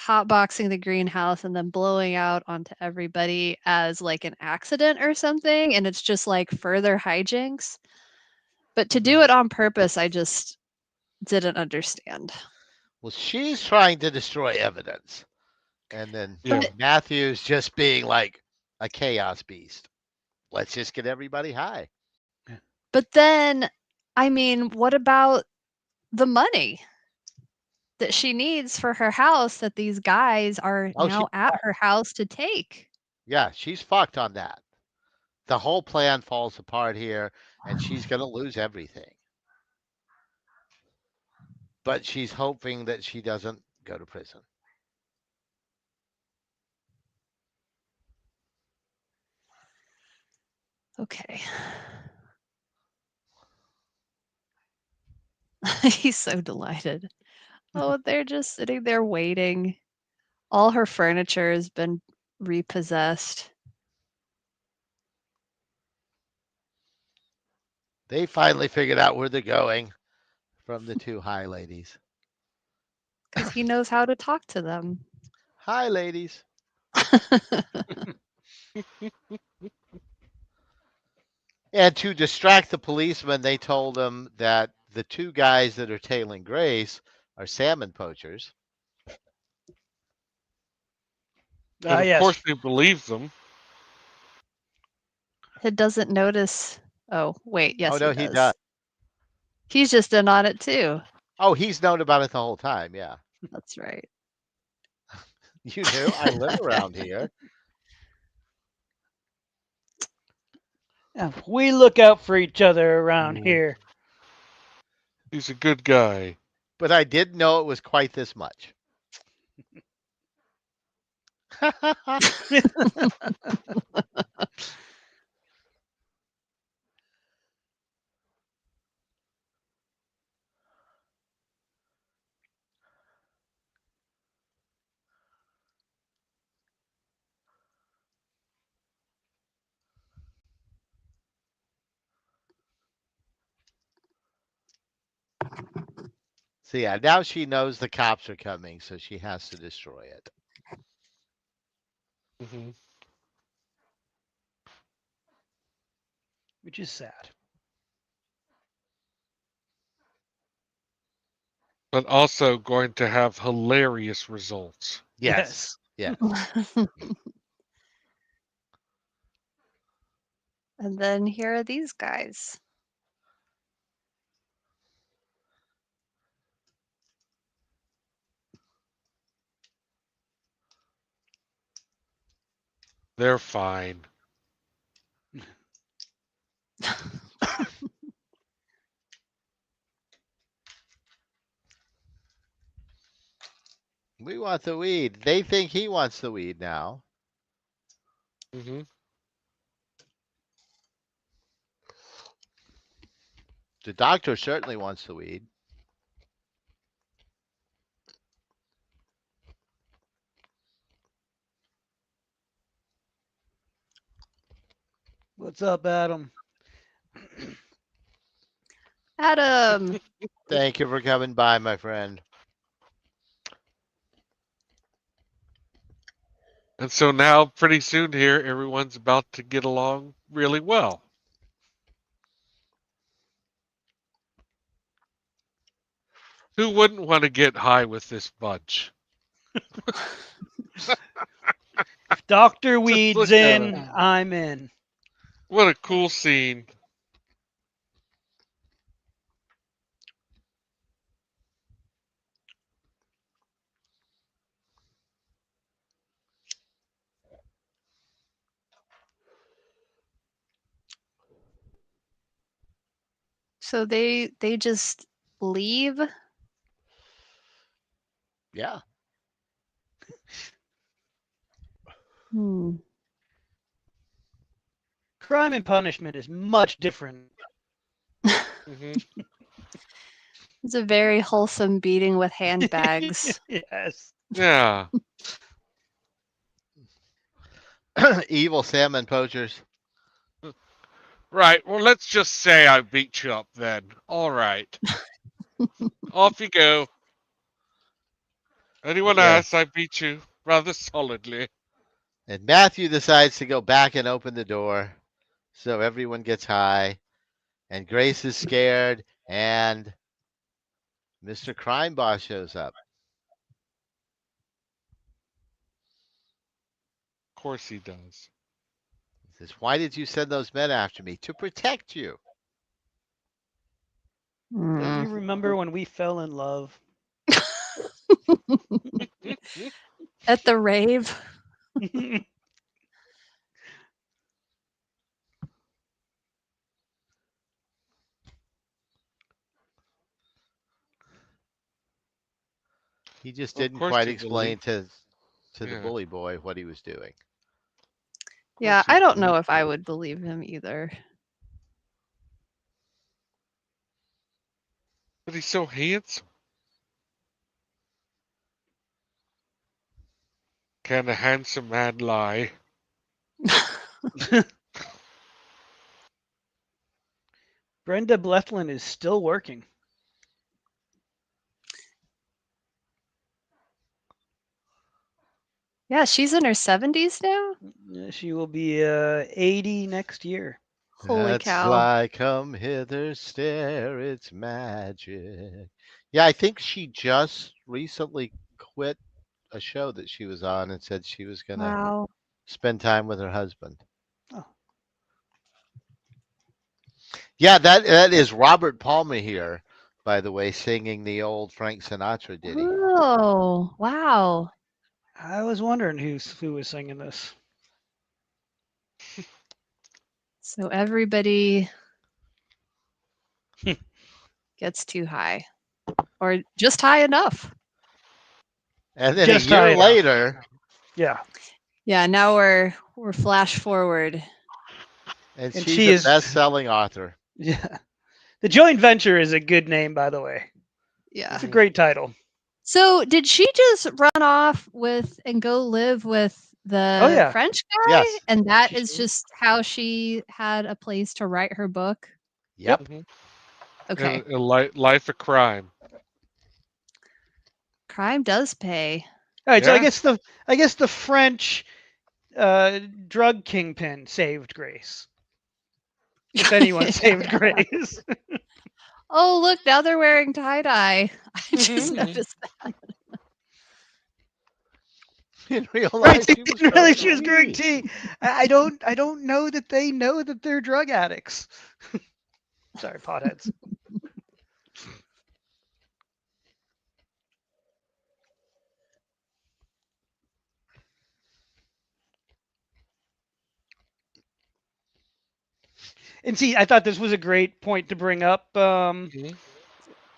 hotboxing the greenhouse and then blowing out onto everybody as like an accident or something, and it's just like further hijinks. But to do it on purpose, I just didn't understand. Well, she's trying to destroy evidence, and then Yeah. Matthew's just being like a chaos beast. Let's just get everybody high. But then, I mean, what about the money that she needs for her house that these guys are Oh, now at her house to take? yeah, she's fucked on that. The whole plan falls apart here, and she's going to lose everything. But she's hoping that she doesn't go to prison. Okay. He's so delighted. Oh, they're just sitting there waiting. All her furniture has been repossessed. They finally figured out where they're going from the two high ladies. Because he knows how to talk to them. Hi, ladies. And to distract the policemen, they told them that the two guys that are tailing Grace are salmon poachers. And of Yes. course he believes them. It doesn't notice. Oh, wait. Yes, Oh, no, he he does. does. He's just in on it too. Oh, he's known about it the whole time. Yeah. That's right. You knew I live around here. Yeah, we look out for each other around here. He's a good guy. But I didn't know it was quite this much. So yeah, now she knows the cops are coming, so she has to destroy it. Mm-hmm. Which is sad. But also going to have hilarious results. Yes. Yeah. And then here are these guys. They're fine. We want the weed. They think he wants the weed now. Mm-hmm. The doctor certainly wants the weed. What's up, Adam? Adam. Thank you for coming by, my friend. And so now, pretty soon here, everyone's about to get along really well. Who wouldn't want to get high with this bunch? If Dr. look Weed's at in, him. I'm in. What a cool scene. So they just leave. Yeah. Hmm. Crime and punishment is much different. Mm-hmm. It's a very wholesome beating with handbags. Yes. Yeah. Evil salmon poachers. Right. Well, let's just say I beat you up then. All right. Off you go. Anyone Yeah. asks, I beat you rather solidly. And Matthew decides to go back and open the door, so everyone gets high, and Grace is scared, and Mr. Crime Boss shows up. Of course he does. He says, "Why did you send those men after me? To protect you." Don't you Mm. remember when we fell in love? At the rave. He just Of didn't course quite you explain believe. to the Yeah, of bully boy what he was doing. Yeah, course you I don't know believe. if I would believe him either. But he's so handsome. Can a handsome man lie? Brenda Blethyn is still working. Yeah, she's in her 70s now. She will be 80 next year. Holy That's cow. like come hither, stare, it's magic. Yeah, I think she just recently quit a show that she was on and said she was going to Wow. spend time with her husband. Oh. Yeah, that is Robert Palmer here, by the way, singing the old Frank Sinatra ditty. Oh, wow. I was wondering who was singing this. So everybody gets too high or just high enough. And then a Just high year enough. later, Yeah. Yeah, now we're flash forward. and And she's she a is best-selling author. yeah. The joint venture is a good name, by the way. Yeah. It's a great title. So did she just run off with and go live with the Oh yeah. French guy? Yes. And that She- is just how she had a place to write her book? Yep. Mhm. Okay. And a life of crime. Crime does pay. All right, so Yeah. I guess the French drug kingpin saved Grace. If anyone saved Grace. Oh, look, now they're wearing tie-dye. I just Mhm. noticed that. In real Right, life, they she was didn't realize growing she was growing tea. tea. I don't know that they know that they're drug addicts. Sorry, potheads. And see, I thought this was a great point to bring up Mhm.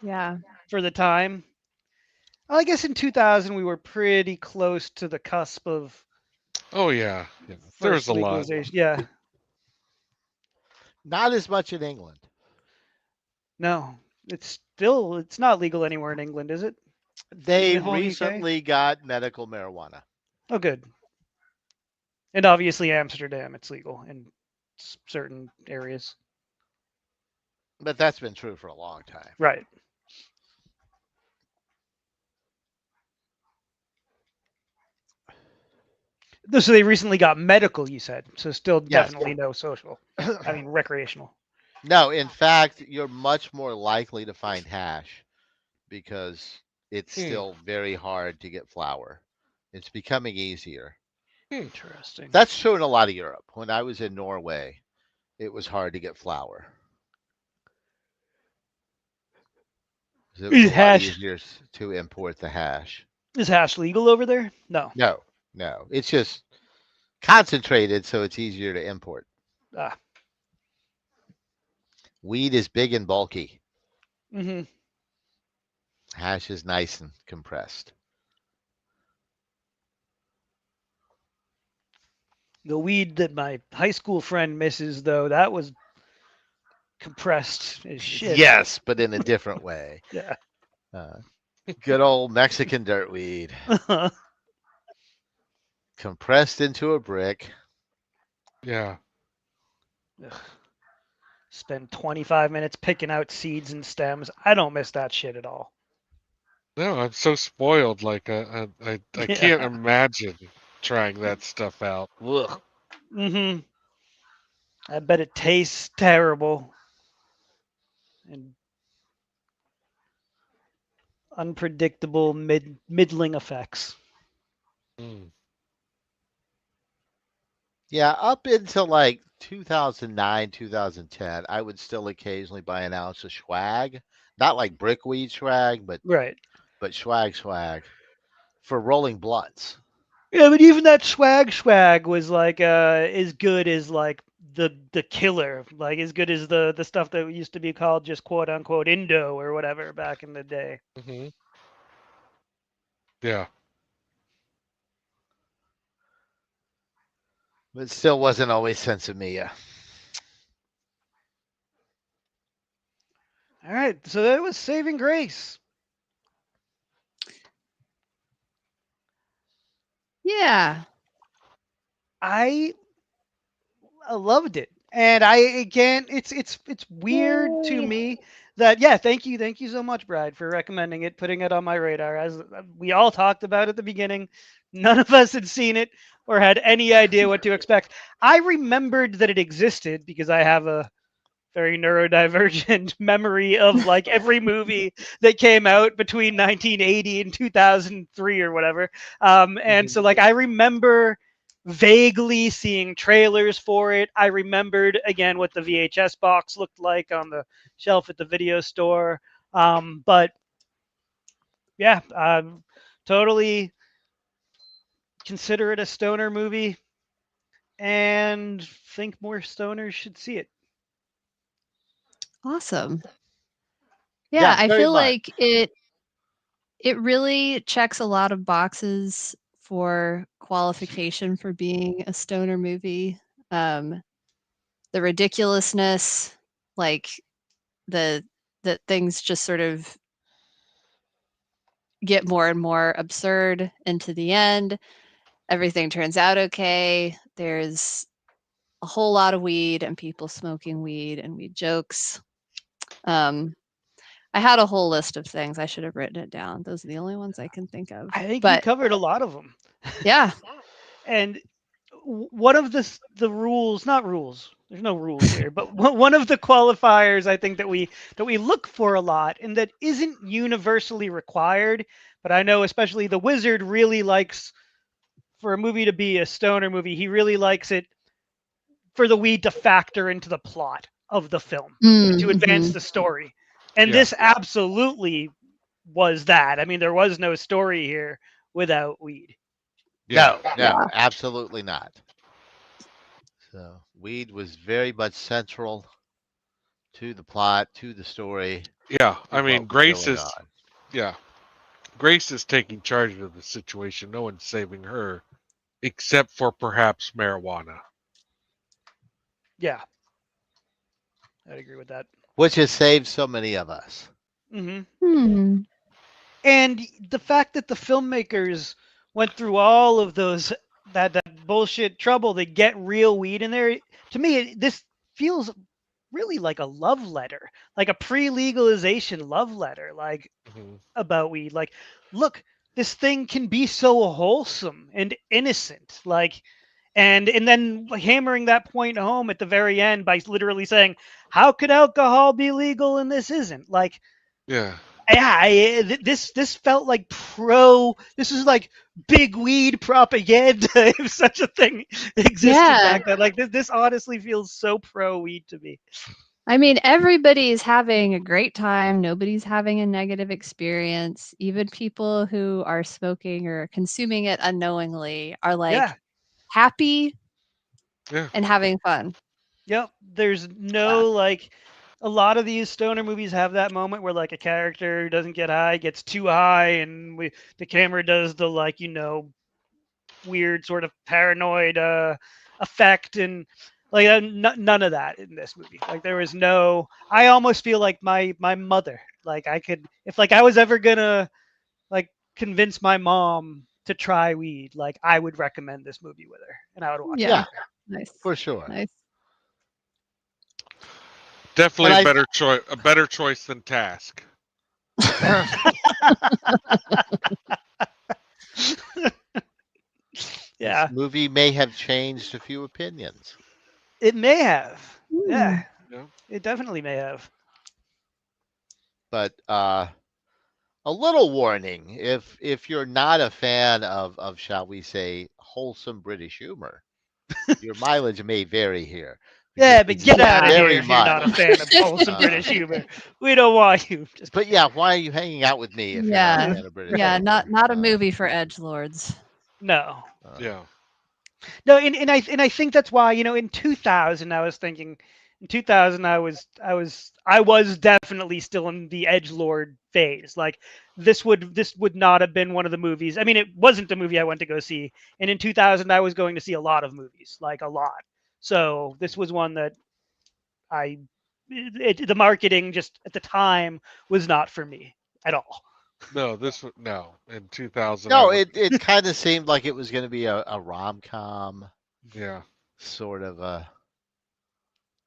Yeah. for the time. Well, I guess in 2000 we were pretty close to the cusp of Oh yeah. Yeah. There's first a lot. legalization. Yeah, Not as much in England. no, it's not legal anywhere in England, is it? In They the whole UK? recently got medical marijuana. Oh, good. And obviously Amsterdam, it's legal in certain areas. But that's been true for a long time. Right. So they recently got medical, you said. So still Yes. definitely no social. I mean recreational. No, in fact, you're much more likely to find hash because it's Hmm. still very hard to get flour. It's becoming easier. Interesting. That's true in a lot of Europe. When I was in Norway, it was hard to get flour. It was Is a lot hash easier to import the hash. is hash legal over there? No. No, no. It's just concentrated, so it's easier to import. Ah. Weed is big and bulky. Mm-hmm. Hash is nice and compressed. The weed that my high school friend misses, though, that was compressed as shit. Yes, but in a different way. Yeah. Good old Mexican dirt weed. Compressed into a brick. Yeah. Ugh. Spend 25 minutes picking out seeds and stems. I don't miss that shit at all. No, I'm so spoiled. Like I can't Yeah. imagine trying that stuff out. Ugh. Mm-hmm. I bet it tastes terrible and unpredictable middling effects. Mm. Yeah, up until like 2009, 2010, I would still occasionally buy an ounce of swag. Not like brickweed swag, Right. but swag for rolling blunts. Yeah, but even that swag was like as good as like the killer, like as good as the stuff that used to be called just quote unquote Indo or whatever back in the day. Hmm. Yeah. But it still wasn't always Sensimilla. All right, so that was Saving Grace. Yeah. I loved it. And I again, it's weird to Yay. me that yeah, thank you so much, Brad, for recommending it, putting it on my radar. As we all talked about at the beginning, none of us had seen it or had any idea what to expect. I remembered that it existed because I have a very neurodivergent memory of like every movie that came out between 1980 and 2003 or whatever. And Hmm. so like I remember vaguely seeing trailers for it. I remembered again what the VHS box looked like on the shelf at the video store. But yeah, totally consider it a stoner movie and think more stoners should see it. Awesome. Yeah, Yeah, I very feel much. like it really checks a lot of boxes for qualification for being a stoner movie. The ridiculousness, like the that things just sort of get more and more absurd into the end. Everything turns out okay. There's a whole lot of weed and people smoking weed and weed jokes. Um, I had a whole list of things. I should have written it down. Those are the only ones I can think of. I think you But covered a lot of them. yeah. And one of the rules, not rules, there's no rules here, but one of the qualifiers I think that we look for a lot and that isn't universally required, but I know especially the wizard really likes for a movie to be a stoner movie, he really likes it for the weed to factor into the plot of the film to advance Mm-hmm. the story. And Yeah. this absolutely was that. I mean, there was no story here without weed. Yeah. No, Yeah. no, absolutely not. So weed was very much central to the plot, to the story, Yeah. to I mean, what was Grace going is. on. Yeah. Grace is taking charge of the situation. No one's saving her, except for perhaps marijuana. Yeah, I'd agree with that. Which has saved so many of us. Hmm. Hmm. And the fact that the filmmakers went through all of those that bullshit trouble to get real weed in there, to me, this feels really like a love letter, like a pre-legalization love letter, like Hmm. about weed. Like, look, this thing can be so wholesome and innocent, like. And then hammering that point home at the very end by literally saying, "How could alcohol be legal and this isn't?" Like, Yeah. yeah, this felt like pro. This is like big weed propaganda, if such a thing existed Yeah. back then. Like this honestly feels so pro weed to me. I mean, everybody's having a great time. Nobody's having a negative experience. Even people who are smoking or consuming it unknowingly are like Yeah, happy Yeah. and having fun. yep. There's Yeah. no like. A lot of these stoner movies have that moment where like a character doesn't get high, gets too high, and the camera does the like weird sort of paranoid effect and like none of that in this movie. Like there was no. I almost feel like my mother. Like I could if like I was ever gonna like convince my mom to try weed, like I would recommend this movie with her and I would watch it Yeah. Yeah, with her. Nice. for sure. Nice. And Definitely I a better choice than Task. Yeah, This movie may have changed a few opinions. it may have. Yeah, Yeah. it definitely may have. But a little warning: if you're not a fan of shall we say wholesome British humor, your mileage may vary here because Yeah, but it's get out of Yeah. here very if you're not a much. fan of wholesome Uh, British humor. We don't want you. Just but yeah, why are you hanging out with me if you're not a Yeah. fan of British Yeah, humor? not a movie for edgelords. no. Yeah. No, and I think that's why in 2000 I was thinking, in 2000 I was definitely still in the edge lord phase. Like this would not have been one of the movies. I mean, it wasn't the movie I went to go see, and in 2000 I was going to see a lot of movies, like a lot. So this was one that I the marketing just at the time was not for me at all. No, this was no. In 2000, I No, would. it kind of seemed like it was going to be a rom com Yeah. sort of a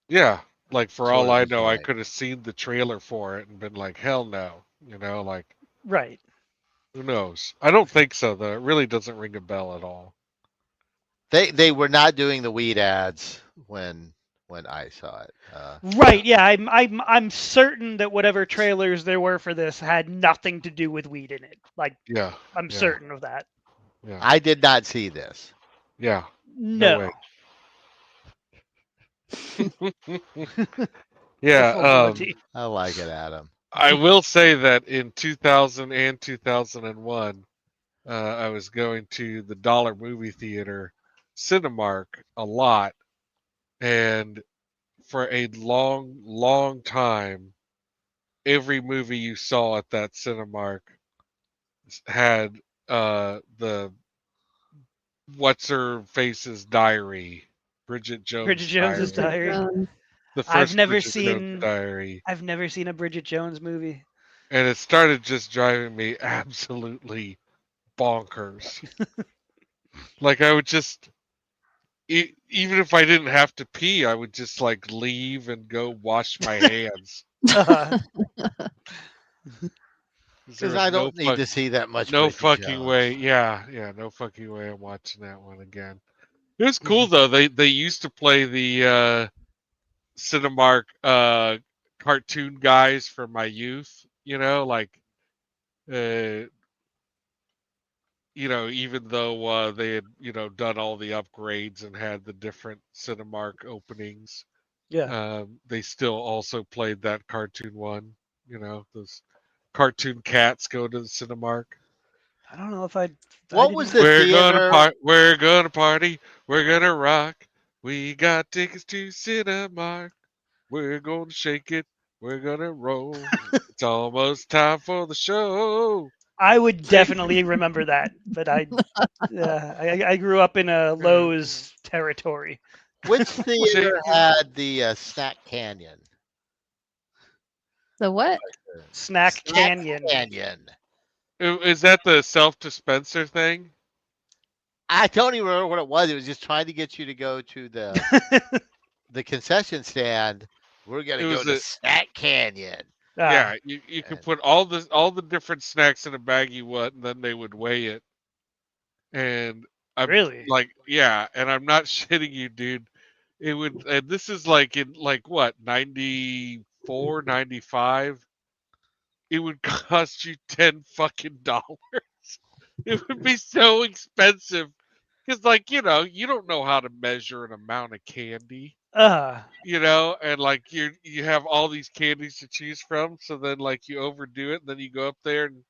Yeah. Like for all I a know, I joint. could have seen the trailer for it and been like, hell no. Like Right. who knows? I don't think so though. It really doesn't ring a bell at all. They were not doing the weed ads when I saw it. Right. Yeah. I'm certain that whatever trailers there were for this had nothing to do with weed in it. Like Yeah. I'm Yeah. certain of that. Yeah. I did not see this. Yeah. No No. way. The Yeah. full Monty. I like it, Adam. I will say that in 2000 and 2001, I was going to the Dollar Movie Theater, Cinemark, a lot, and for a long, long time, every movie you saw at that Cinemark had the what's her face's diary, Bridget Bridget Jones' Jones's diary, Diary. the I've first never Bridget Jones seen diary, I've never seen a Bridget Jones movie. and it started just driving me absolutely bonkers. Like I would just even if I didn't have to pee, I would just like leave and go wash my hands. Uh, 'Cause there Because was I don't need to see that much no Bridget fucking way. Jones. Yeah, yeah, no fucking way. I'm watching that one again. It was cool though. They used to play the Cinemark cartoon guys from my youth. Like uh, even though they had done all the upgrades and had the different Cinemark openings. yeah. They still also played that cartoon one. Those cartoon cats go to the Cinemark. I don't know if I What was didn't. the theater? We're gonna party. We're gonna rock. We got tickets to Cinemark. We're gonna shake it. We're gonna roll. It's almost time for the show. I would definitely remember that, but I grew up in a Lowe's territory. Which Shake theater it. had the Snack Canyon? The what? Snack Snack Canyon. Canyon. Is that the self dispenser thing? I don't even remember what it was. It was just trying to get you to go to the concession stand. We're It gonna go was to a Snack Canyon. Ah, Yeah. You could And put all the different snacks in a bag you want, and then they would weigh it. And I'm really? like, yeah, and I'm not shitting you, dude. It would, and this is like in like what 94, 95. It would cost you 10 fucking dollars. It would be so expensive because, like, you don't know how to measure an amount of candy, and like you have all these candies to choose from. So then, like, you overdo it, and then you go up there and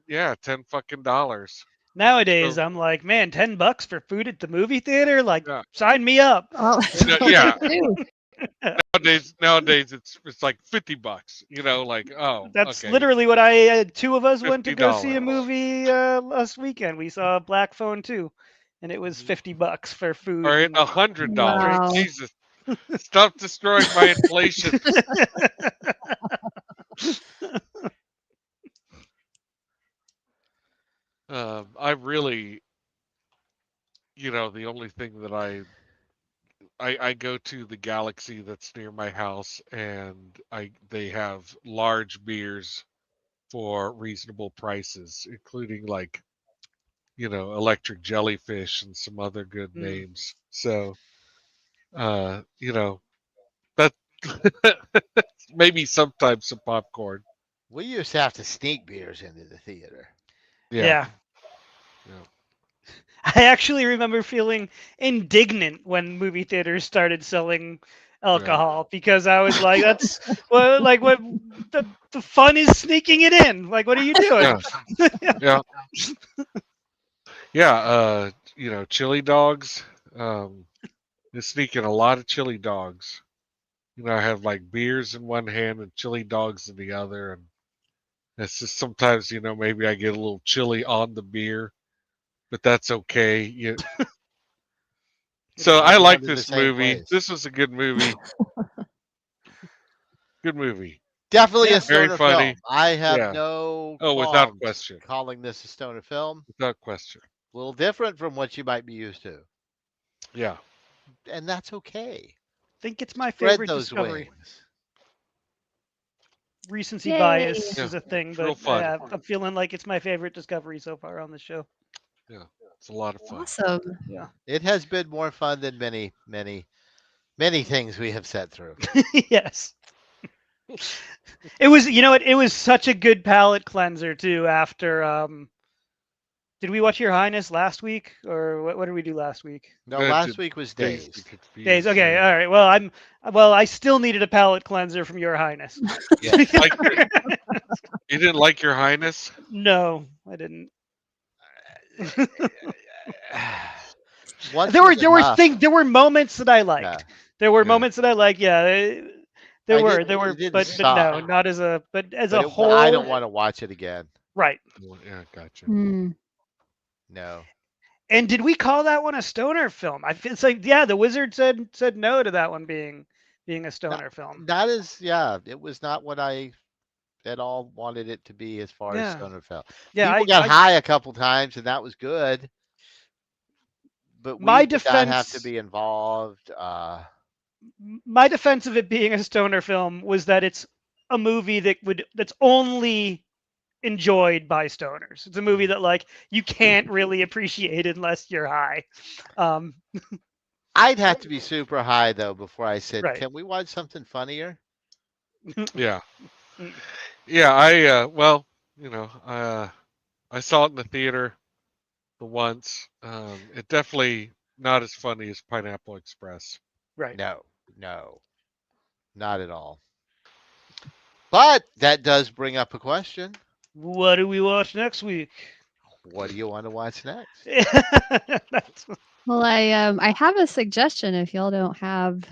yeah, 10 fucking dollars. Nowadays, So I'm like, man, $10 for food at the movie theater? Like, yeah, sign me up. Oh, no, me yeah. too. Nowadays it's like $50. Like, oh, That's okay, literally what two of us went to go see a $50. movie last weekend. We saw Black Phone 2, and it was $50 for All food right, and $100. drinks. Wow. Jesus, stop destroying my inflation. I really, the only thing that I go to the Galaxy that's near my house, and they have large beers for reasonable prices, including like, electric jellyfish and some other good names. So, that maybe sometimes some popcorn. We used to have to sneak beers into the theater. Yeah. Yeah. I actually remember feeling indignant when movie theaters started selling alcohol because I was like, "That's what the fun is sneaking it in. Like, what are you doing?" Yeah. Yeah. Chili dogs. They sneak in a lot of chili dogs. I have like beers in one hand and chili dogs in the other, and it's just sometimes, maybe I get a little chili on the beer, but that's okay. So I We're going like to the this same movie. place. This was a good movie. Good movie. Definitely Yeah. a Very stoner funny. film. I have Yeah. no Oh, without qualms question. calling this a stoner film. Without question. A little different from what you might be used to, Yeah. and that's okay. Think it's my Spread favorite those Discovery. wings. Recency Yay. bias Yeah. is a thing, It's real but fun. I'm feeling like it's my favorite Discovery so far on the show. Yeah. It's a lot of fun. Awesome. Yeah. It has been more fun than many, many, many things we have sat through. Yes. It was, it was such a good palate cleanser too after did we watch Your Highness last week or what did we do last week? No, Good last to week was Days Days. and Confused. Days. Okay, all right. Well, I still needed a palate cleanser from Your Highness. Yeah. You didn't like Your Highness? No, I didn't. Once there was were enough. there were moments that I liked. Yeah. There were Yeah. moments that I liked. Yeah, there I were didn't, it didn't but suck, no, not as a but as but a whole. I don't want to watch it again. Right. Yeah, gotcha. Hmm. No. And did we call that one a stoner film? I feel it's like the Wizard said no to that one being a stoner film. Not as, yeah, it was not what I at all wanted it to be as far as Yeah. stoner felt. Yeah, People got high a couple times and that was good, but we my did not have to defense be involved. my defense of it being a stoner film was that it's a movie that's only enjoyed by stoners. It's a movie that like you can't really appreciate unless you're high. I'd have to be super high though before I said, Right. "Can we watch something funnier?" Yeah. Yeah, I saw it in the theater the once. It definitely not as funny as Pineapple Express. Right. No, not at all. But that does bring up a question. What do we watch next week? What do you want to watch next? Well, I have a suggestion if y'all don't have.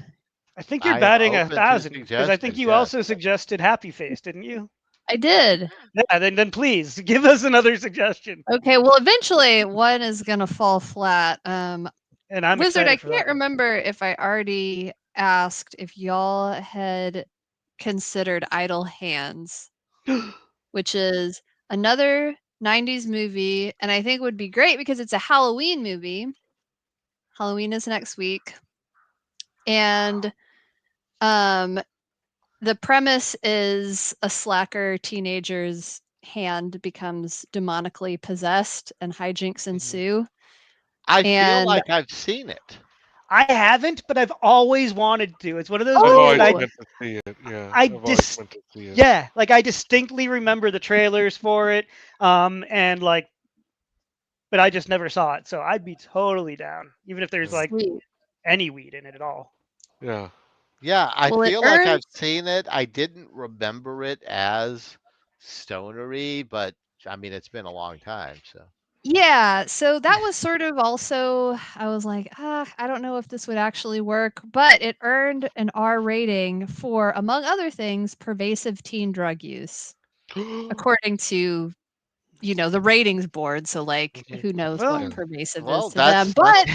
I think you're I am batting open to 1,000 because I think suggestions, you yes. also suggested Happy Face, didn't you? I did. Yeah, then please give us another suggestion. Okay, well, eventually one is gonna fall flat. And I'm Wizard, I excited for that can't one. remember if I already asked if y'all had considered Idle Hands, which is another 90s movie, and I think would be great because it's a Halloween movie. Halloween is next week. And the premise is a slacker teenager's hand becomes demonically possessed and hijinks ensue. I feel And like I've seen it. I haven't, but I've always wanted to. It's one of those I've movies always that went to see it. Yeah. I I've always dis- went to see it. yeah, like I distinctly remember the trailers for it, and like, but I just never saw it. So I'd be totally down, even if there's like sweet. any weed in it at all. Yeah. Yeah, I Well, it feel like I've earned seen it. I didn't remember it as stonery, but I mean, it's been a long time, so. Yeah, so that was sort of also I was like, I don't know if this would actually work, but it earned an R rating for, among other things, pervasive teen drug use, according to, the ratings board. So like, Mhm. who knows Well, what pervasive is Well, to them? that's But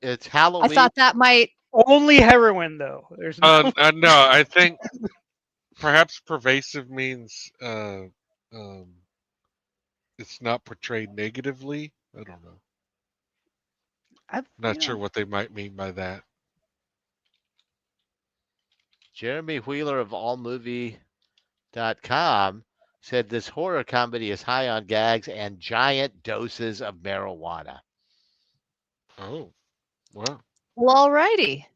it's I Halloween. thought that might. only heroin though. There's no. No, I think perhaps pervasive means it's not portrayed negatively. I don't know. Not sure what they might mean by that. Jeremy Wheeler of allmovie.com said this horror comedy is high on gags and giant doses of marijuana. Oh, well. Well, alrighty.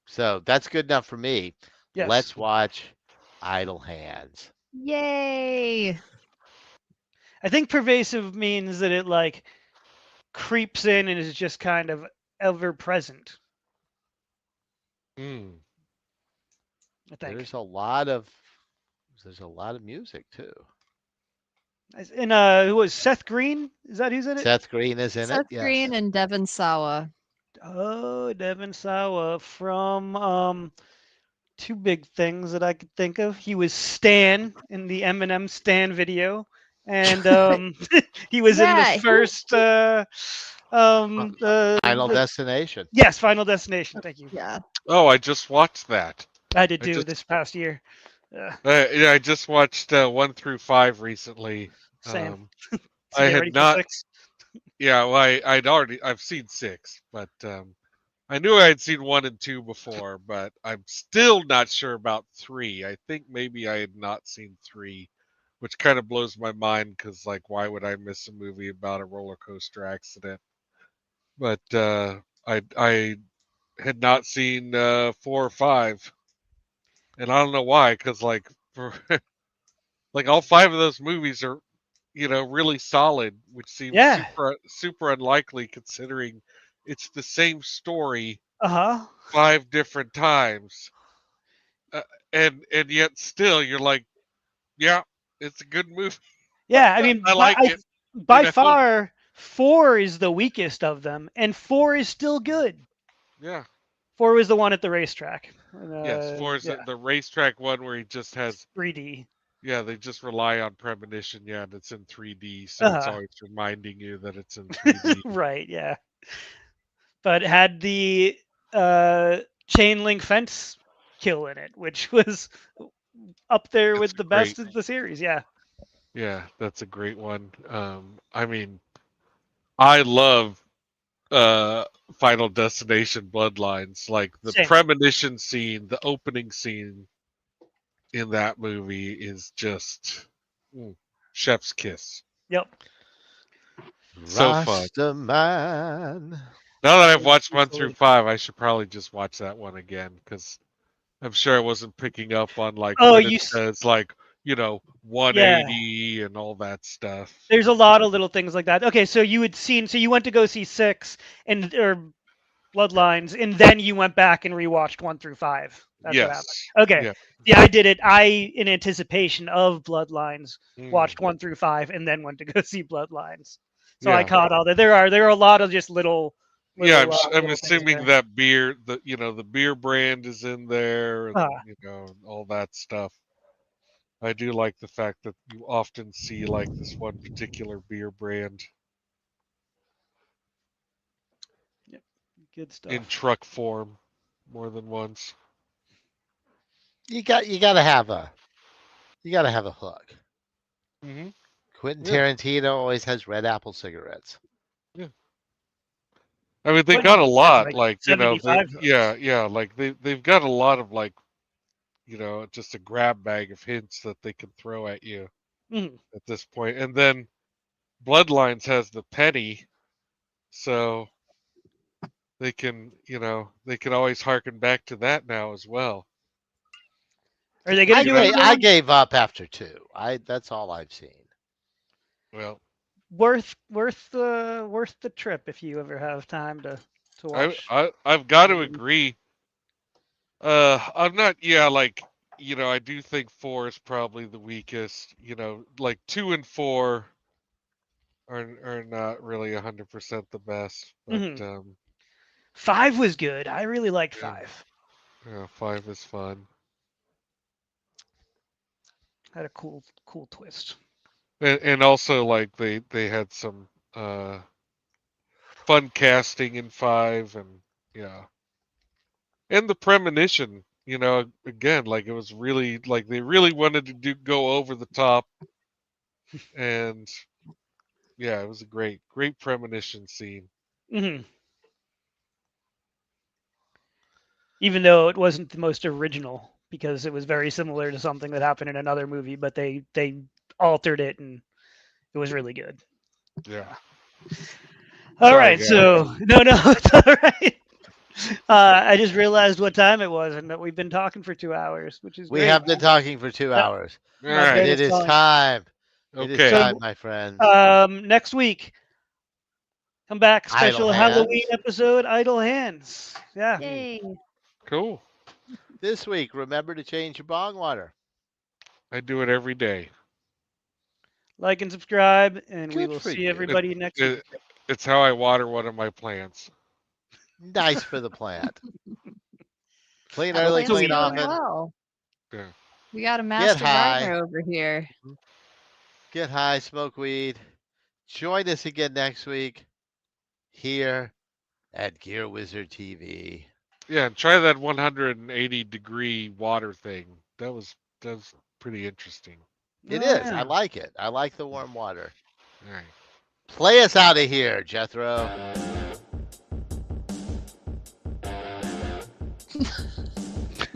So that's good enough for me. Yes. Let's watch Idle Hands. Yay. I think pervasive means that it like creeps in and is just kind of ever present. Mm. I think. There's a lot of music too. And who was Seth Green? Is that who's in it? Seth Green is in it. Seth Yes. Green and Devon Sawa. Oh, Devon Sawa from two big things that I could think of. He was Stan in the Eminem Stan video, and he was in the Yeah, first Final Destination. yes, Final Destination. Thank you. yeah. Oh, I just watched that. I did I too just this past year. yeah, I just watched 1 through 5 recently. Same. Um, So I get ready had for not. 6. Yeah, well, I've seen 6, but I knew I had seen 1 and 2 before, but I'm still not sure about 3. I think maybe I had not seen 3, which kind of blows my mind because, like, why would I miss a movie about a roller coaster accident? But I had not seen 4 or 5, and I don't know why, because like for like all 5 of those movies are really solid, which seems Yeah. super unlikely considering it's the same story Uh-huh. 5 different times, uh, and yet still you're like, yeah, it's a good movie. Yeah, I mean I like it, you by know. far 4 is the weakest of them, and 4 is still good. Yeah, 4 was the one at the racetrack. yes. For is Yeah, the racetrack one where he just has 3D. yeah, they just rely on premonition. Yeah, and it's in 3D, so it's Uh-huh. always reminding you that it's in 3D. Right, yeah. But it had the chain link fence kill in it, which was up there It's with the great. best of the series. Yeah. Yeah, that's a great one. I mean, I love uh Final Destination Bloodlines. Like the Same. premonition scene, the opening scene in that movie is just mm, chef's kiss. Yep. So fun. Rastaman. Now that I've watched 1 through Absolutely. 5, I should probably just watch that one again because I'm sure I wasn't picking up on like Oh, when it says like, yeah. 180 and all that stuff. There's a lot of little things like that. Okay, so you went to go see 6 and or Bloodlines, and then you went back and rewatched 1 through 5. That's what happened. Yes. Okay. Yeah. Yeah, I did it. In anticipation of Bloodlines, Mm, watched 1 through 5, and then went to go see Bloodlines. So I yeah. caught all that. There are a lot of just Yeah, I'm little things assuming there. that the beer brand is in there and Uh, all that stuff. I do like the fact that you often see like this one particular beer brand yep, good in stuff. truck form more than once. You gotta have a hook. Hmm. Quentin Yeah, Tarantino always has red apple cigarettes. yeah. I mean, they Quentin got a almost has lot, like like 75 hooks. yeah, like they've got a lot of like just a grab bag of hints that they can throw at you Mhm. at this point. And then Bloodlines has the penny, so they can always harken back to that now as well. Are they going to do another I one? gave up after 2. I That's all I've seen. Well, Worth the trip if you ever have time to I, watch. I I've got to agree. I'm not. Yeah, like I do think 4 is probably the weakest. Like 2 and 4 are not really 100% the best, but Mhm. 5 was good. I really liked yeah, 5. yeah, 5 is fun. Had a cool twist. And also like they had some fun casting in 5 and yeah. And the premonition, again, like it was really like they really wanted to go over the top and yeah, it was a great premonition scene. Hmm. Even though it wasn't the most original because it was very similar to something that happened in another movie, but they altered it and it was really good. Yeah. All Sorry, right, guys. so no, it's all right. I just realized what time it was and that we've been talking for 2 hours, which is We great. have been talking for 2 Yep. hours. All My And brain right. it is telling. time. It is Okay. So, time, my friends. Next week, come back, special Idle Halloween hands. episode, Idle Hands. Yeah. Yay. Cool. This week, remember to change your bong water. I do it every day. Like and subscribe, and we Good will for see you. everybody next week. It's how I water one of my plants. Nice for the plant. Clean The early, plant's clean doing often. well. Yeah. We got a master high. gardener over here. Get high, smoke weed. Join us again next week here at Gear Wizard TV. Yeah, and try that 180-degree water thing. That was pretty interesting. It Oh, is. yeah. I like it. I like the warm water. All right. Play us out of here, Jethro.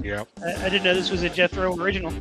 Yep. I didn't know this was a Jethro original.